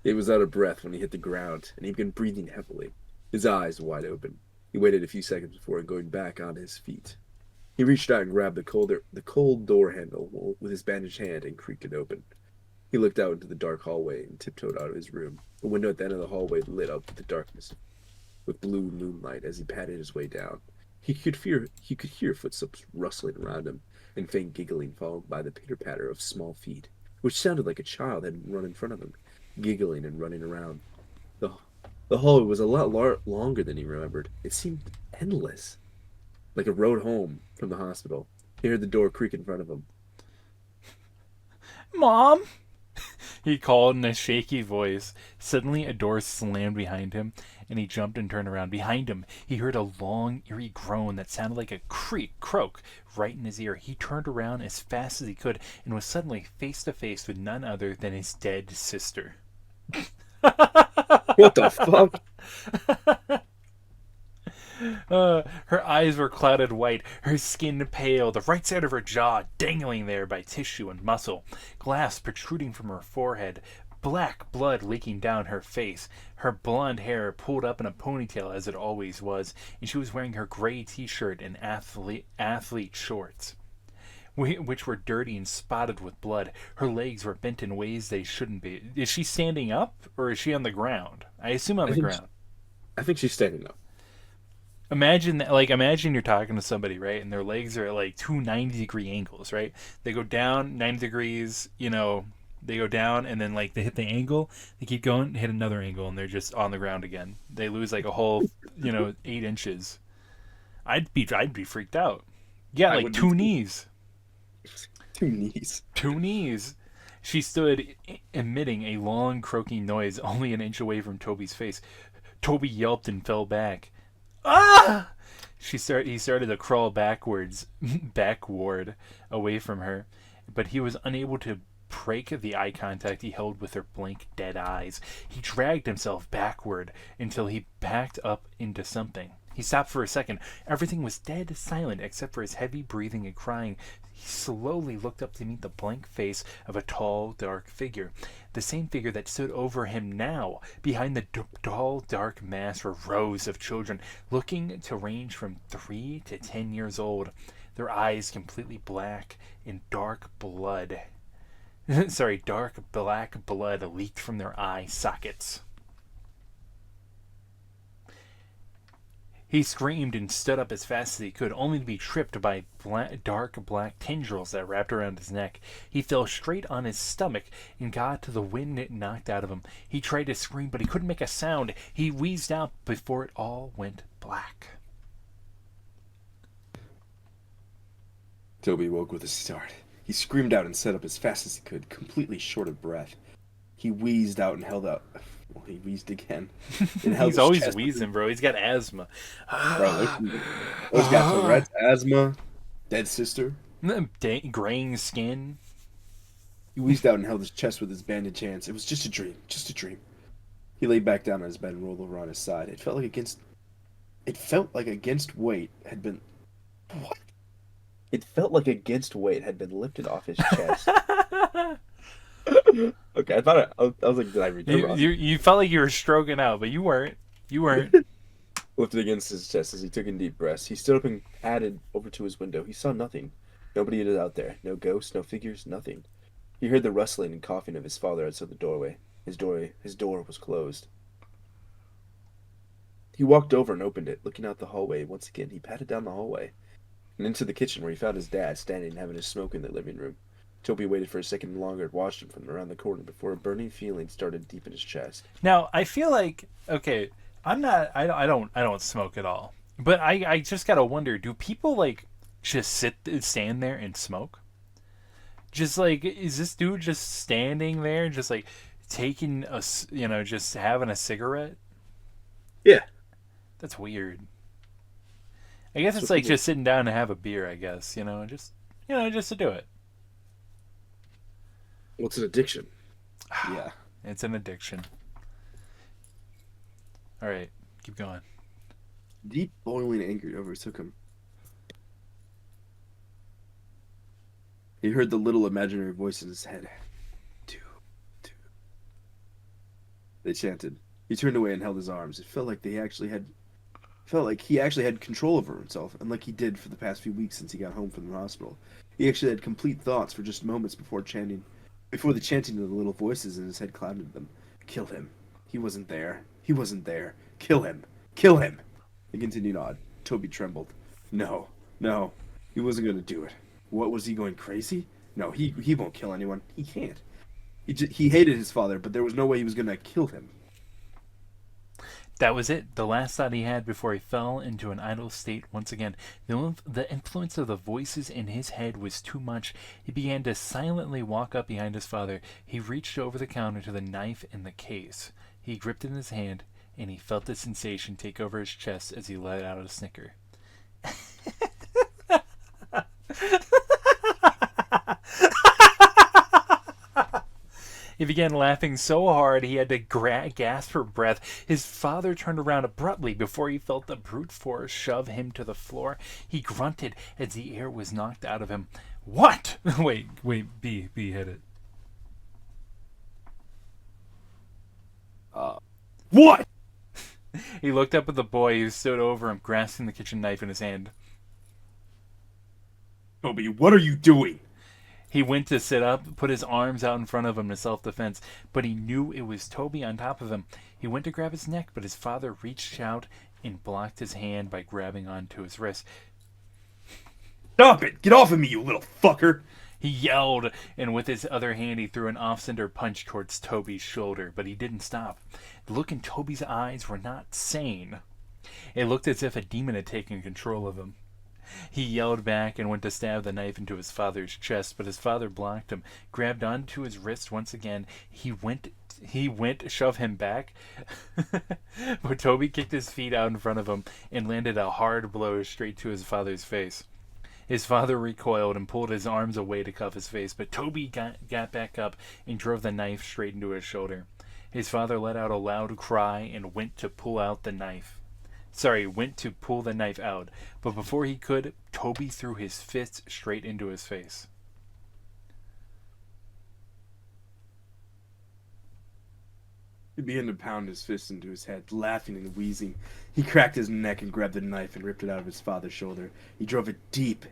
He was out of breath when he hit the ground, and he began breathing heavily, his eyes wide open. He waited a few seconds before going back on his feet. He reached out and grabbed the cold door handle with his bandaged hand and creaked it open. He looked out into the dark hallway and tiptoed out of his room. The window at the end of the hallway lit up with the darkness, with blue moonlight as he padded his way down. He could hear footsteps rustling around him, and faint giggling followed by the pitter-patter of small feet, which sounded like a child had run in front of him, giggling and running around. The, the hallway was a lot longer than he remembered. It seemed endless, like a road home from the hospital. He heard the door creak in front of him. Mom! He called in a shaky voice. Suddenly, a door slammed behind him, and he jumped and turned around. Behind him, he heard a long, eerie groan that sounded like a croak right in his ear. He turned around as fast as he could and was suddenly face to face with none other than his dead sister. What the fuck? Her eyes were clouded white, her skin pale, the right side of her jaw dangling there by tissue and muscle, glass protruding from her forehead, black blood leaking down her face, her blonde hair pulled up in a ponytail as it always was, and she was wearing her gray t-shirt and athlete shorts, which were dirty and spotted with blood. Her legs were bent in ways they shouldn't be. Is she standing up, or is she on the ground? I assume on the ground. I think she's standing up. Imagine that, like, imagine you're talking to somebody, right, and their legs are at like two 90-degree angles, right? They go down 90 degrees, they go down, and then like they hit the angle, they keep going, hit another angle, and they're just on the ground again. They lose like a whole, 8 inches. I'd be freaked out. Yeah, like two knees. Two knees. Two knees. She stood emitting a long croaking noise only an inch away from Toby's face. Toby yelped and fell back. Ah! He started to crawl backward away from her, but he was unable to break the eye contact he held with her blank, dead eyes. He dragged himself backward until he backed up into something. He stopped for a second. Everything was dead silent except for his heavy breathing and crying. He slowly looked up to meet the blank face of a tall, dark figure. The same figure that stood over him now. Behind the tall, dark mass were rows of children, looking to range from 3 to 10 years old. Their eyes completely black and dark black blood leaked from their eye sockets. He screamed and stood up as fast as he could, only to be tripped by dark black tendrils that wrapped around his neck. He fell straight on his stomach and got the wind knocked out of him. He tried to scream, but he couldn't make a sound. He wheezed out before it all went black. Toby woke with a start. He screamed out and sat up as fast as he could, completely short of breath. He wheezed out and held out. Well, he wheezed again. He's always wheezing, bro. He's got asthma. Bro, those got Tourette's, asthma, dead sister. Graying skin. He wheezed out and held his chest with his bandaged hands. It was just a dream, just a dream. He lay back down on his bed and rolled over on his side. It felt like against weight had been... What? It felt like against weight had been lifted off his chest. Okay, I thought I was like, did I read that wrong? You felt like you were stroking out, but you weren't. You weren't. Lifted against his chest as he took in deep breaths. He stood up and padded over to his window. He saw nothing. Nobody was out there. No ghosts, no figures, nothing. He heard the rustling and coughing of his father outside the doorway. His door was closed. He walked over and opened it, looking out the hallway. Once again, he padded down the hallway and into the kitchen where he found his dad standing and having a smoke in the living room. Toby waited for a second longer and watched him from around the corner before a burning feeling started deep in his chest. Now, I feel like, okay, I don't smoke at all. But I just gotta wonder, do people like just stand there and smoke? Just like, is this dude just standing there, just like taking just having a cigarette? Yeah. That's weird. I guess it's like just sitting down to have a beer, I guess, just to do it. Well, it's an addiction. Yeah. It's an addiction. All right, keep going. Deep, boiling anger overtook him. He heard the little imaginary voice in his head. Two. They chanted. He turned away and held his arms. It felt like he actually had control over himself, and like he did for the past few weeks since he got home from the hospital. He actually had complete thoughts for just moments before the chanting of the little voices in his head clouded them. Kill him. He wasn't there. Kill him. Kill him. He continued on. Toby trembled. No. He wasn't going to do it. What, was he going crazy? No, he won't kill anyone. He can't. He hated his father, but there was no way he was gonna kill him. That was it, the last thought he had before he fell into an idle state once again. The influence of the voices in his head was too much. He began to silently walk up behind his father. He reached over the counter to the knife in the case. He gripped it in his hand, and he felt the sensation take over his chest as he let out a snicker. He began laughing so hard he had to gasp for breath. His father turned around abruptly before he felt the brute force shove him to the floor. He grunted as the air was knocked out of him. What? Wait, B hit it. What? He looked up at the boy who stood over him, grasping the kitchen knife in his hand. Toby, what are you doing? He went to sit up, put his arms out in front of him to self-defense, but he knew it was Toby on top of him. He went to grab his neck, but his father reached out and blocked his hand by grabbing onto his wrist. Stop it! Get off of me, you little fucker! He yelled, and with his other hand he threw an off-center punch towards Toby's shoulder, but he didn't stop. The look in Toby's eyes were not sane. It looked as if a demon had taken control of him. He yelled back and went to stab the knife into his father's chest, but his father blocked him, grabbed onto his wrist once again. He went to shove him back, but Toby kicked his feet out in front of him and landed a hard blow straight to his father's face. His father recoiled and pulled his arms away to cuff his face, but Toby got back up and drove the knife straight into his shoulder. His father let out a loud cry and went to pull the knife out, but before he could, Toby threw his fist straight into his face. He began to pound his fist into his head, laughing and wheezing. He cracked his neck and grabbed the knife and ripped it out of his father's shoulder. He drove it deep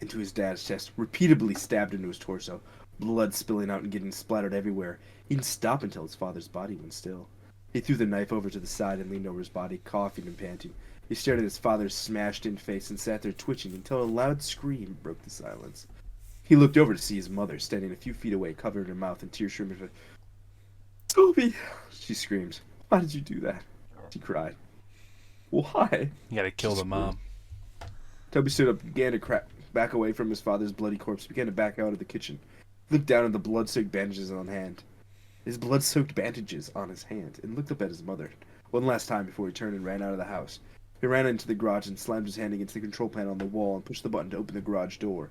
into his dad's chest, repeatedly stabbed into his torso, blood spilling out and getting splattered everywhere. He didn't stop until his father's body went still. He threw the knife over to the side and leaned over his body, coughing and panting. He stared at his father's smashed-in face and sat there twitching until a loud scream broke the silence. He looked over to see his mother, standing a few feet away, covered her mouth in tears, streaming. "Toby!" she screamed. "Why did you do that?" She cried. "Why?" You gotta kill the mom. Toby stood up and began to back away from his father's bloody corpse, began to back out of the kitchen. He looked down at the blood-soaked bandages on his hand, and looked up at his mother one last time before he turned and ran out of the house. He ran into the garage and slammed his hand against the control panel on the wall and pushed the button to open the garage door.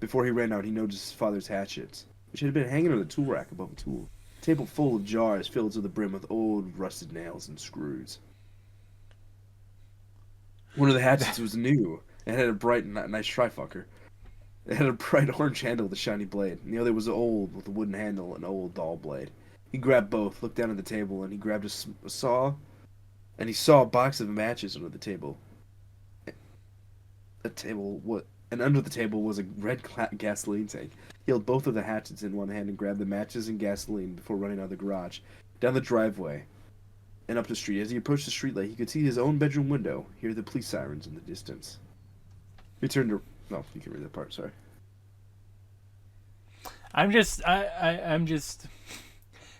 Before he ran out, he noticed his father's hatchets, which had been hanging on the tool rack above the tool. A table full of jars filled to the brim with old, rusted nails and screws. One of the hatchets was new and had a bright, nice trifucker. It had a bright orange handle with a shiny blade, and the other was old with a wooden handle and an old dull blade. He grabbed both, looked down at the table, and he grabbed a saw, and he saw a box of matches under the table. And under the table was a red gasoline tank. He held both of the hatchets in one hand and grabbed the matches and gasoline before running out of the garage, down the driveway, and up the street. As he approached the streetlight, he could see his own bedroom window, hear the police sirens in the distance. He turned to... No, you can read that part, sorry.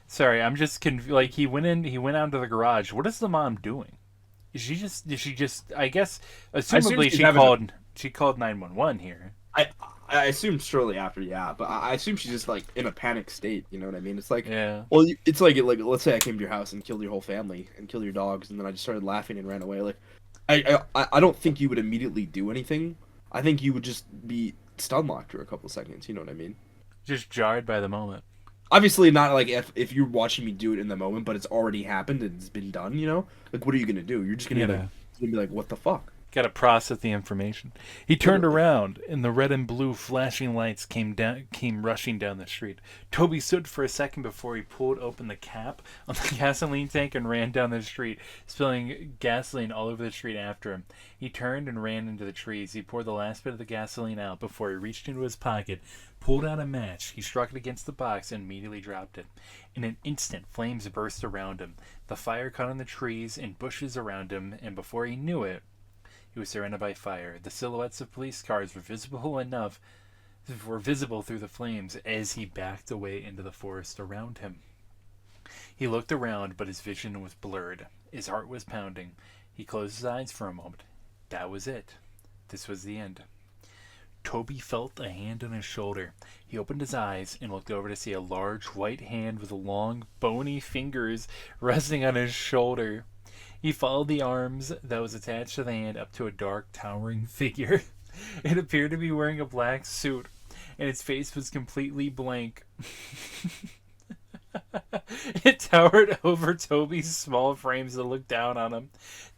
Sorry, I'm just like he went out to the garage. What is the mom doing? Did she just I guess assumably she called 911 here. I assume shortly after, yeah, but I assume she's just like in a panic state. You know what I mean? It's like, yeah. Well, it's like let's say I came to your house and killed your whole family and killed your dogs, and then I just started laughing and ran away. Like, I don't think you would immediately do anything. I think you would just be stun locked for a couple of seconds. You know what I mean? Just jarred by the moment. Obviously not like if you're watching me do it in the moment, but it's already happened and it's been done. You know, like what are you gonna do? You're just gonna be like, what the fuck? Got to process the information. He turned around, and the red and blue flashing lights came rushing down the street. Toby stood for a second before he pulled open the cap on the gasoline tank and ran down the street, spilling gasoline all over the street after him. He turned and ran into the trees. He poured the last bit of the gasoline out before he reached into his pocket, pulled out a match. He struck it against the box and immediately dropped it. In an instant, flames burst around him. The fire caught on the trees and bushes around him, and before he knew it, he was surrounded by fire. The silhouettes of police cars were visible enough were visible through the flames as he backed away into the forest around him. He looked around, but his vision was blurred. His heart was pounding. He closed his eyes for a moment. That was it. This was the end. Toby felt a hand on his shoulder. He opened his eyes and looked over to see a large white hand with long, bony fingers resting on his shoulder. He followed the arms that was attached to the hand up to a dark, towering figure. It appeared to be wearing a black suit, and its face was completely blank. It towered over Toby's small frames and looked down on him.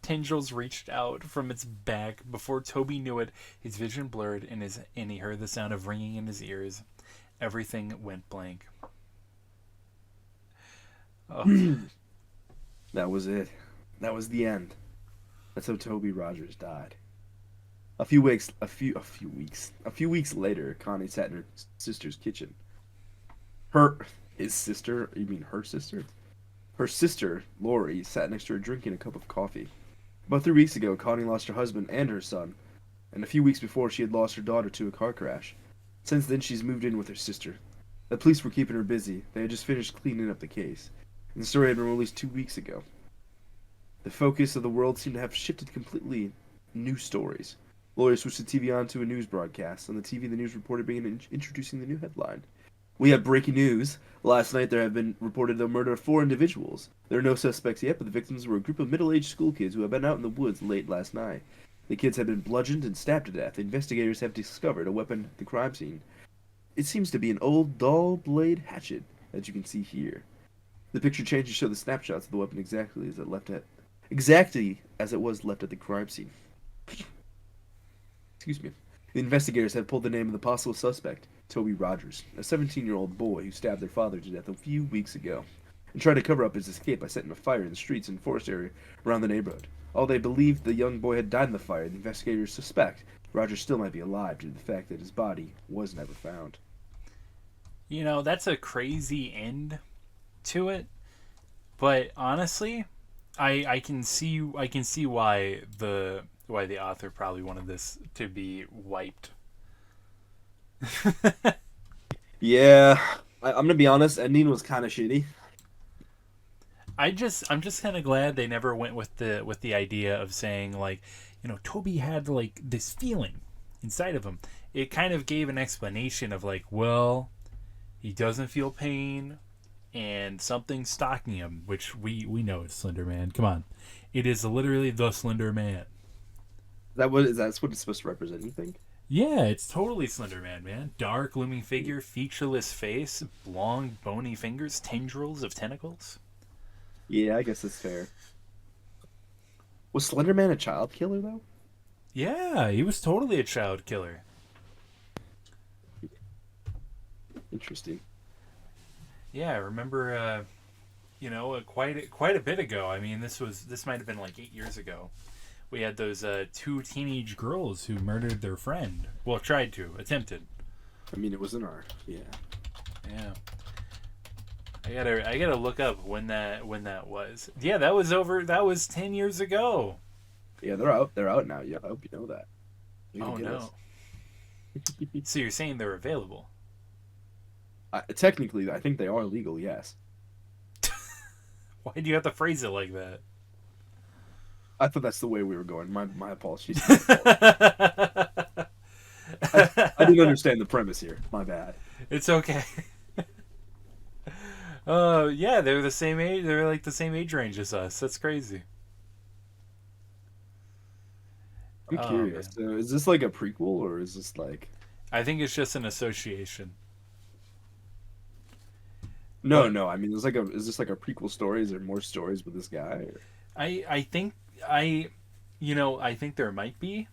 Tendrils reached out from its back. Before Toby knew it, his vision blurred and he heard the sound of ringing in his ears. Everything went blank. Oh. That was it. That was the end. That's how Toby Rogers died. A few weeks later, Connie sat in her sister's kitchen. His sister? You mean her sister? Her sister, Lori, sat next to her drinking a cup of coffee. About 3 weeks ago, Connie lost her husband and her son, and a few weeks before she had lost her daughter to a car crash. Since then, she's moved in with her sister. The police were keeping her busy. They had just finished cleaning up the case, and the story had been released 2 weeks ago. The focus of the world seemed to have shifted completely. New stories. Lori switched the TV on to a news broadcast. On the TV, the news reporter began introducing the new headline. We have breaking news. Last night there have been reported the murder of 4 individuals. There are no suspects yet, but the victims were a group of middle-aged school kids who had been out in the woods late last night. The kids had been bludgeoned and stabbed to death. Investigators have discovered a weapon at the crime scene. It seems to be an old dull blade hatchet, as you can see here. The picture changes to show the snapshots of the weapon exactly as it was left at the crime scene. Excuse me. The investigators have pulled the name of the possible suspect, Toby Rogers, a 17-year-old boy who stabbed their father to death a few weeks ago, and tried to cover up his escape by setting a fire in the streets and forest area around the neighborhood. Although they believed the young boy had died in the fire, the investigators suspect Rogers still might be alive due to the fact that his body was never found. You know, that's a crazy end to it, but honestly, I can see why the author probably wanted this to be wiped. Yeah, I'm gonna be honest. Ending was kind of shitty. I'm just kind of glad they never went with the idea of saying, like, you know, Toby had like this feeling inside of him. It kind of gave an explanation of like, well, he doesn't feel pain and something's stalking him, which we know it's Slender Man. Come on, it is literally the Slender Man. That's what it's supposed to represent, you think? Yeah, it's totally Slender Man. Dark, looming figure, featureless face, long, bony fingers, tendrils of tentacles. Yeah, I guess that's fair. Was Slender Man a child killer, though? Yeah, he was totally a child killer. Interesting. Yeah, I remember, quite a bit ago. I mean, this might have been like 8 years ago. We had those 2 teenage girls who murdered their friend. Well, attempted. I mean, it was an art. Yeah. Yeah. I gotta look up when that was. Yeah, that was 10 years ago. Yeah, they're out. They're out now. Yeah, I hope you know that. Oh no. So you're saying they're available? Technically, I think they are legal. Yes. Why do you have to phrase it like that? I thought that's the way we were going. My apologies. I didn't understand the premise here. My bad. It's okay. Yeah, they're the same age. They're like the same age range as us. That's crazy. I'm curious. So is this like a prequel, or is this like? I think it's just an association. No. I mean, is this like a prequel story? Is there more stories with this guy? Or? I think I think there might be,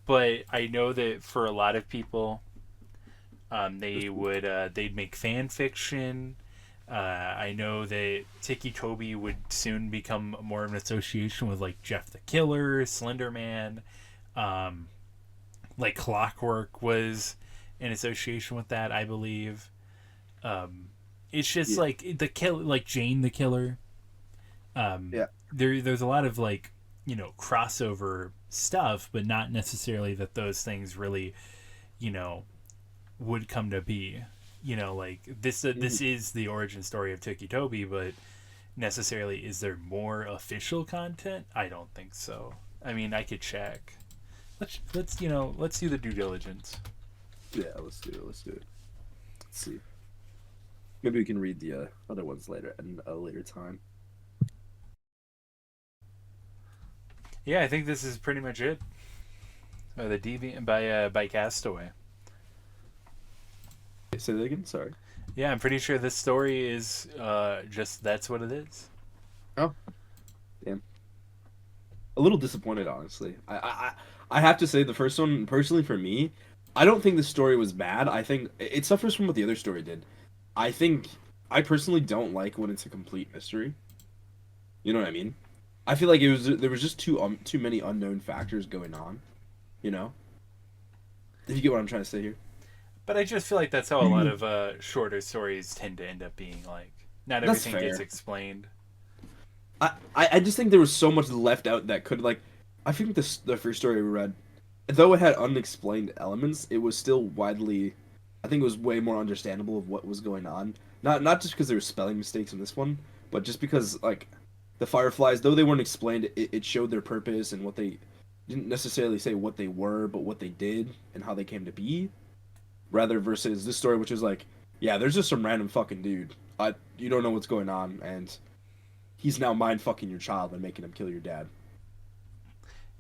but I know that for a lot of people, they'd make fan fiction. I know that Ticci-Toby would soon become more of an association with like Jeff the Killer, Slender Man, like Clockwork was in association with that, I believe. It's just like like Jane the Killer. Yeah. There's a lot of like, crossover stuff, but not necessarily that those things really, would come to be. You know, like this is the origin story of Ticci-Toby, but necessarily is there more official content? I don't think so. I mean, I could check. Let's do the due diligence. Yeah, let's do it. Let's do it. Let's see. Maybe we can read the other ones later at a later time. Yeah, I think this is pretty much it. The Deviant by Castaway. Say that again. Sorry. Yeah, I'm pretty sure this story is just that's what it is. Oh, damn. A little disappointed, honestly. I have to say the first one, personally for me, I don't think the story was bad. I think it suffers from what the other story did. I personally don't like when it's a complete mystery. You know what I mean? I feel like there was just too many unknown factors going on. You know? If you get what I'm trying to say here. But I just feel like that's how a lot of shorter stories tend to end up being. Like, not That's everything gets fair. explained. I just think there was so much left out that could like I think the first story we read, though it had unexplained elements, it was still widely I think it was way more understandable of what was going on. Not just because there were spelling mistakes in this one, but just because like the Fireflies, though they weren't explained, it showed their purpose and what they didn't necessarily say what they were, but what they did and how they came to be. Rather versus this story, which is like, yeah, there's just some random fucking dude. You don't know what's going on, and he's now mind fucking your child and making him kill your dad.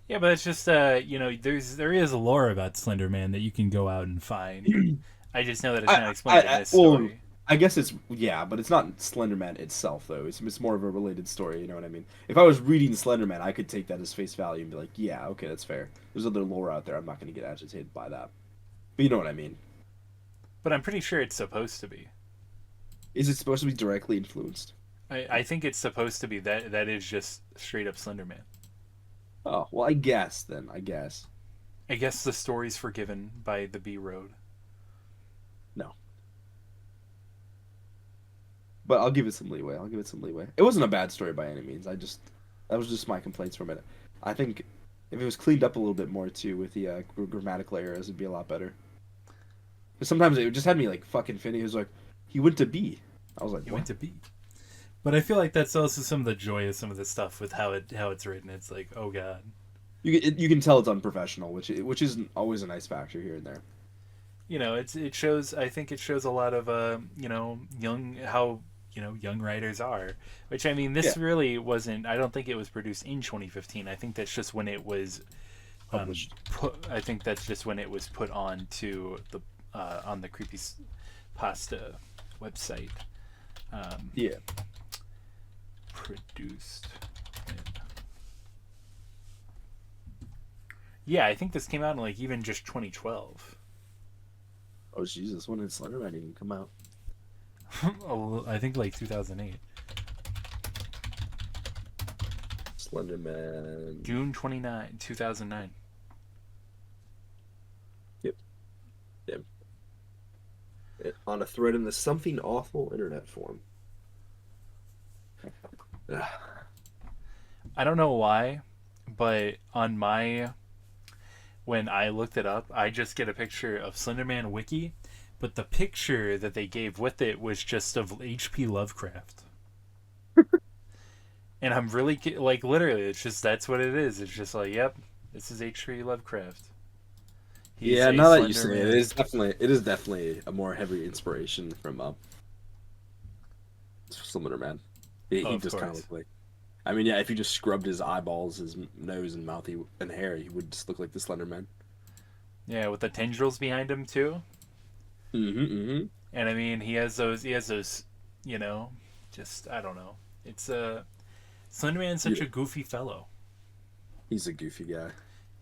Yeah, but it's just there is lore about Slender Man that you can go out and find. I just know that it's not explained in this Well, story. I guess it's yeah, but it's not Slenderman itself though. It's more of a related story. You know what I mean? If I was reading Slenderman, I could take that as face value and be like, yeah, okay, that's fair. There's other lore out there. I'm not going to get agitated by that. But you know what I mean? But I'm pretty sure it's supposed to be. Is it supposed to be directly influenced? I think it's supposed to be that is just straight up Slender Man. Oh well, I guess then. I guess I guess the story's forgiven by the B Road. no. But I'll give it some leeway. I'll give it some leeway. It wasn't a bad story by any means. That was just my complaints from it. I think if it was cleaned up a little bit more too with the grammatical errors, it'd be a lot better. But sometimes it just had me like fucking Finney. He was like, he went to B. I was like, He what? went to B. But I feel like that's also some of the joy of some of the stuff with how it's written. It's like, oh god. You can tell it's unprofessional, which is always a nice factor here and there. You know, it shows. I think it shows a lot of young writers are. Which I mean, this Yeah. really wasn't. I don't think it was produced in 2015. I think that's just when it was Published. I think that's just when it was put on to the on the Creepy Pasta website. Yeah. Produced. Yeah, I think this came out in like even just 2012. Oh Jesus, when did Slenderman even come out? I think like 2008. Slenderman. June 29, 2009. Yep. On a thread in the something awful internet forum. I don't know why, but on my when I looked it up, I just get a picture of Slenderman wiki, but the picture that they gave with it was just of H.P. Lovecraft. And I'm really like literally, it's just that's what it is. It's just like, yep, this is H.P. Lovecraft. He's Yeah, a now that you Slender say it, Man. it is definitely a more heavy inspiration from Slenderman. He Oh, of just kind of course. looked like. I mean, yeah, if you just scrubbed his eyeballs, his nose, and mouth, and hair, he would just look like the Slender Man. Yeah, with the tendrils behind him too. Mm-hmm. And I mean, he has those, you know, just I don't know. It's Slenderman's such Yeah. a goofy fellow. He's a goofy guy.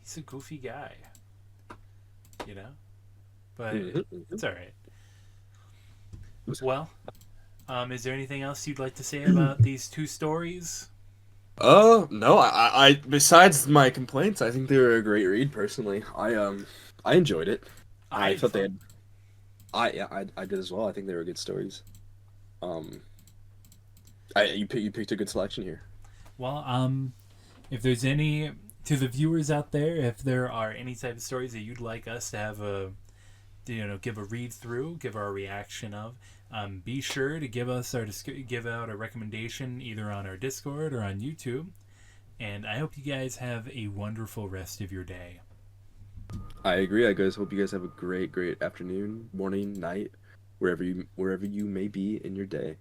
He's a goofy guy. You know? But Mhm. it's all right. Well, is there anything else you'd like to say about these two stories? No, I besides my complaints, I think they were a great read. Personally, I enjoyed it. I thought they had. I did as well. I think they were good stories. You picked a good selection here. Well, if there's to the viewers out there, if there are any type of stories that you'd like us to have give a read through, give our reaction of. Be sure to give out a recommendation either on our Discord or on YouTube. And I hope you guys have a wonderful rest of your day. I agree. I guys hope you guys have a great afternoon, morning, night, wherever you may be in your day.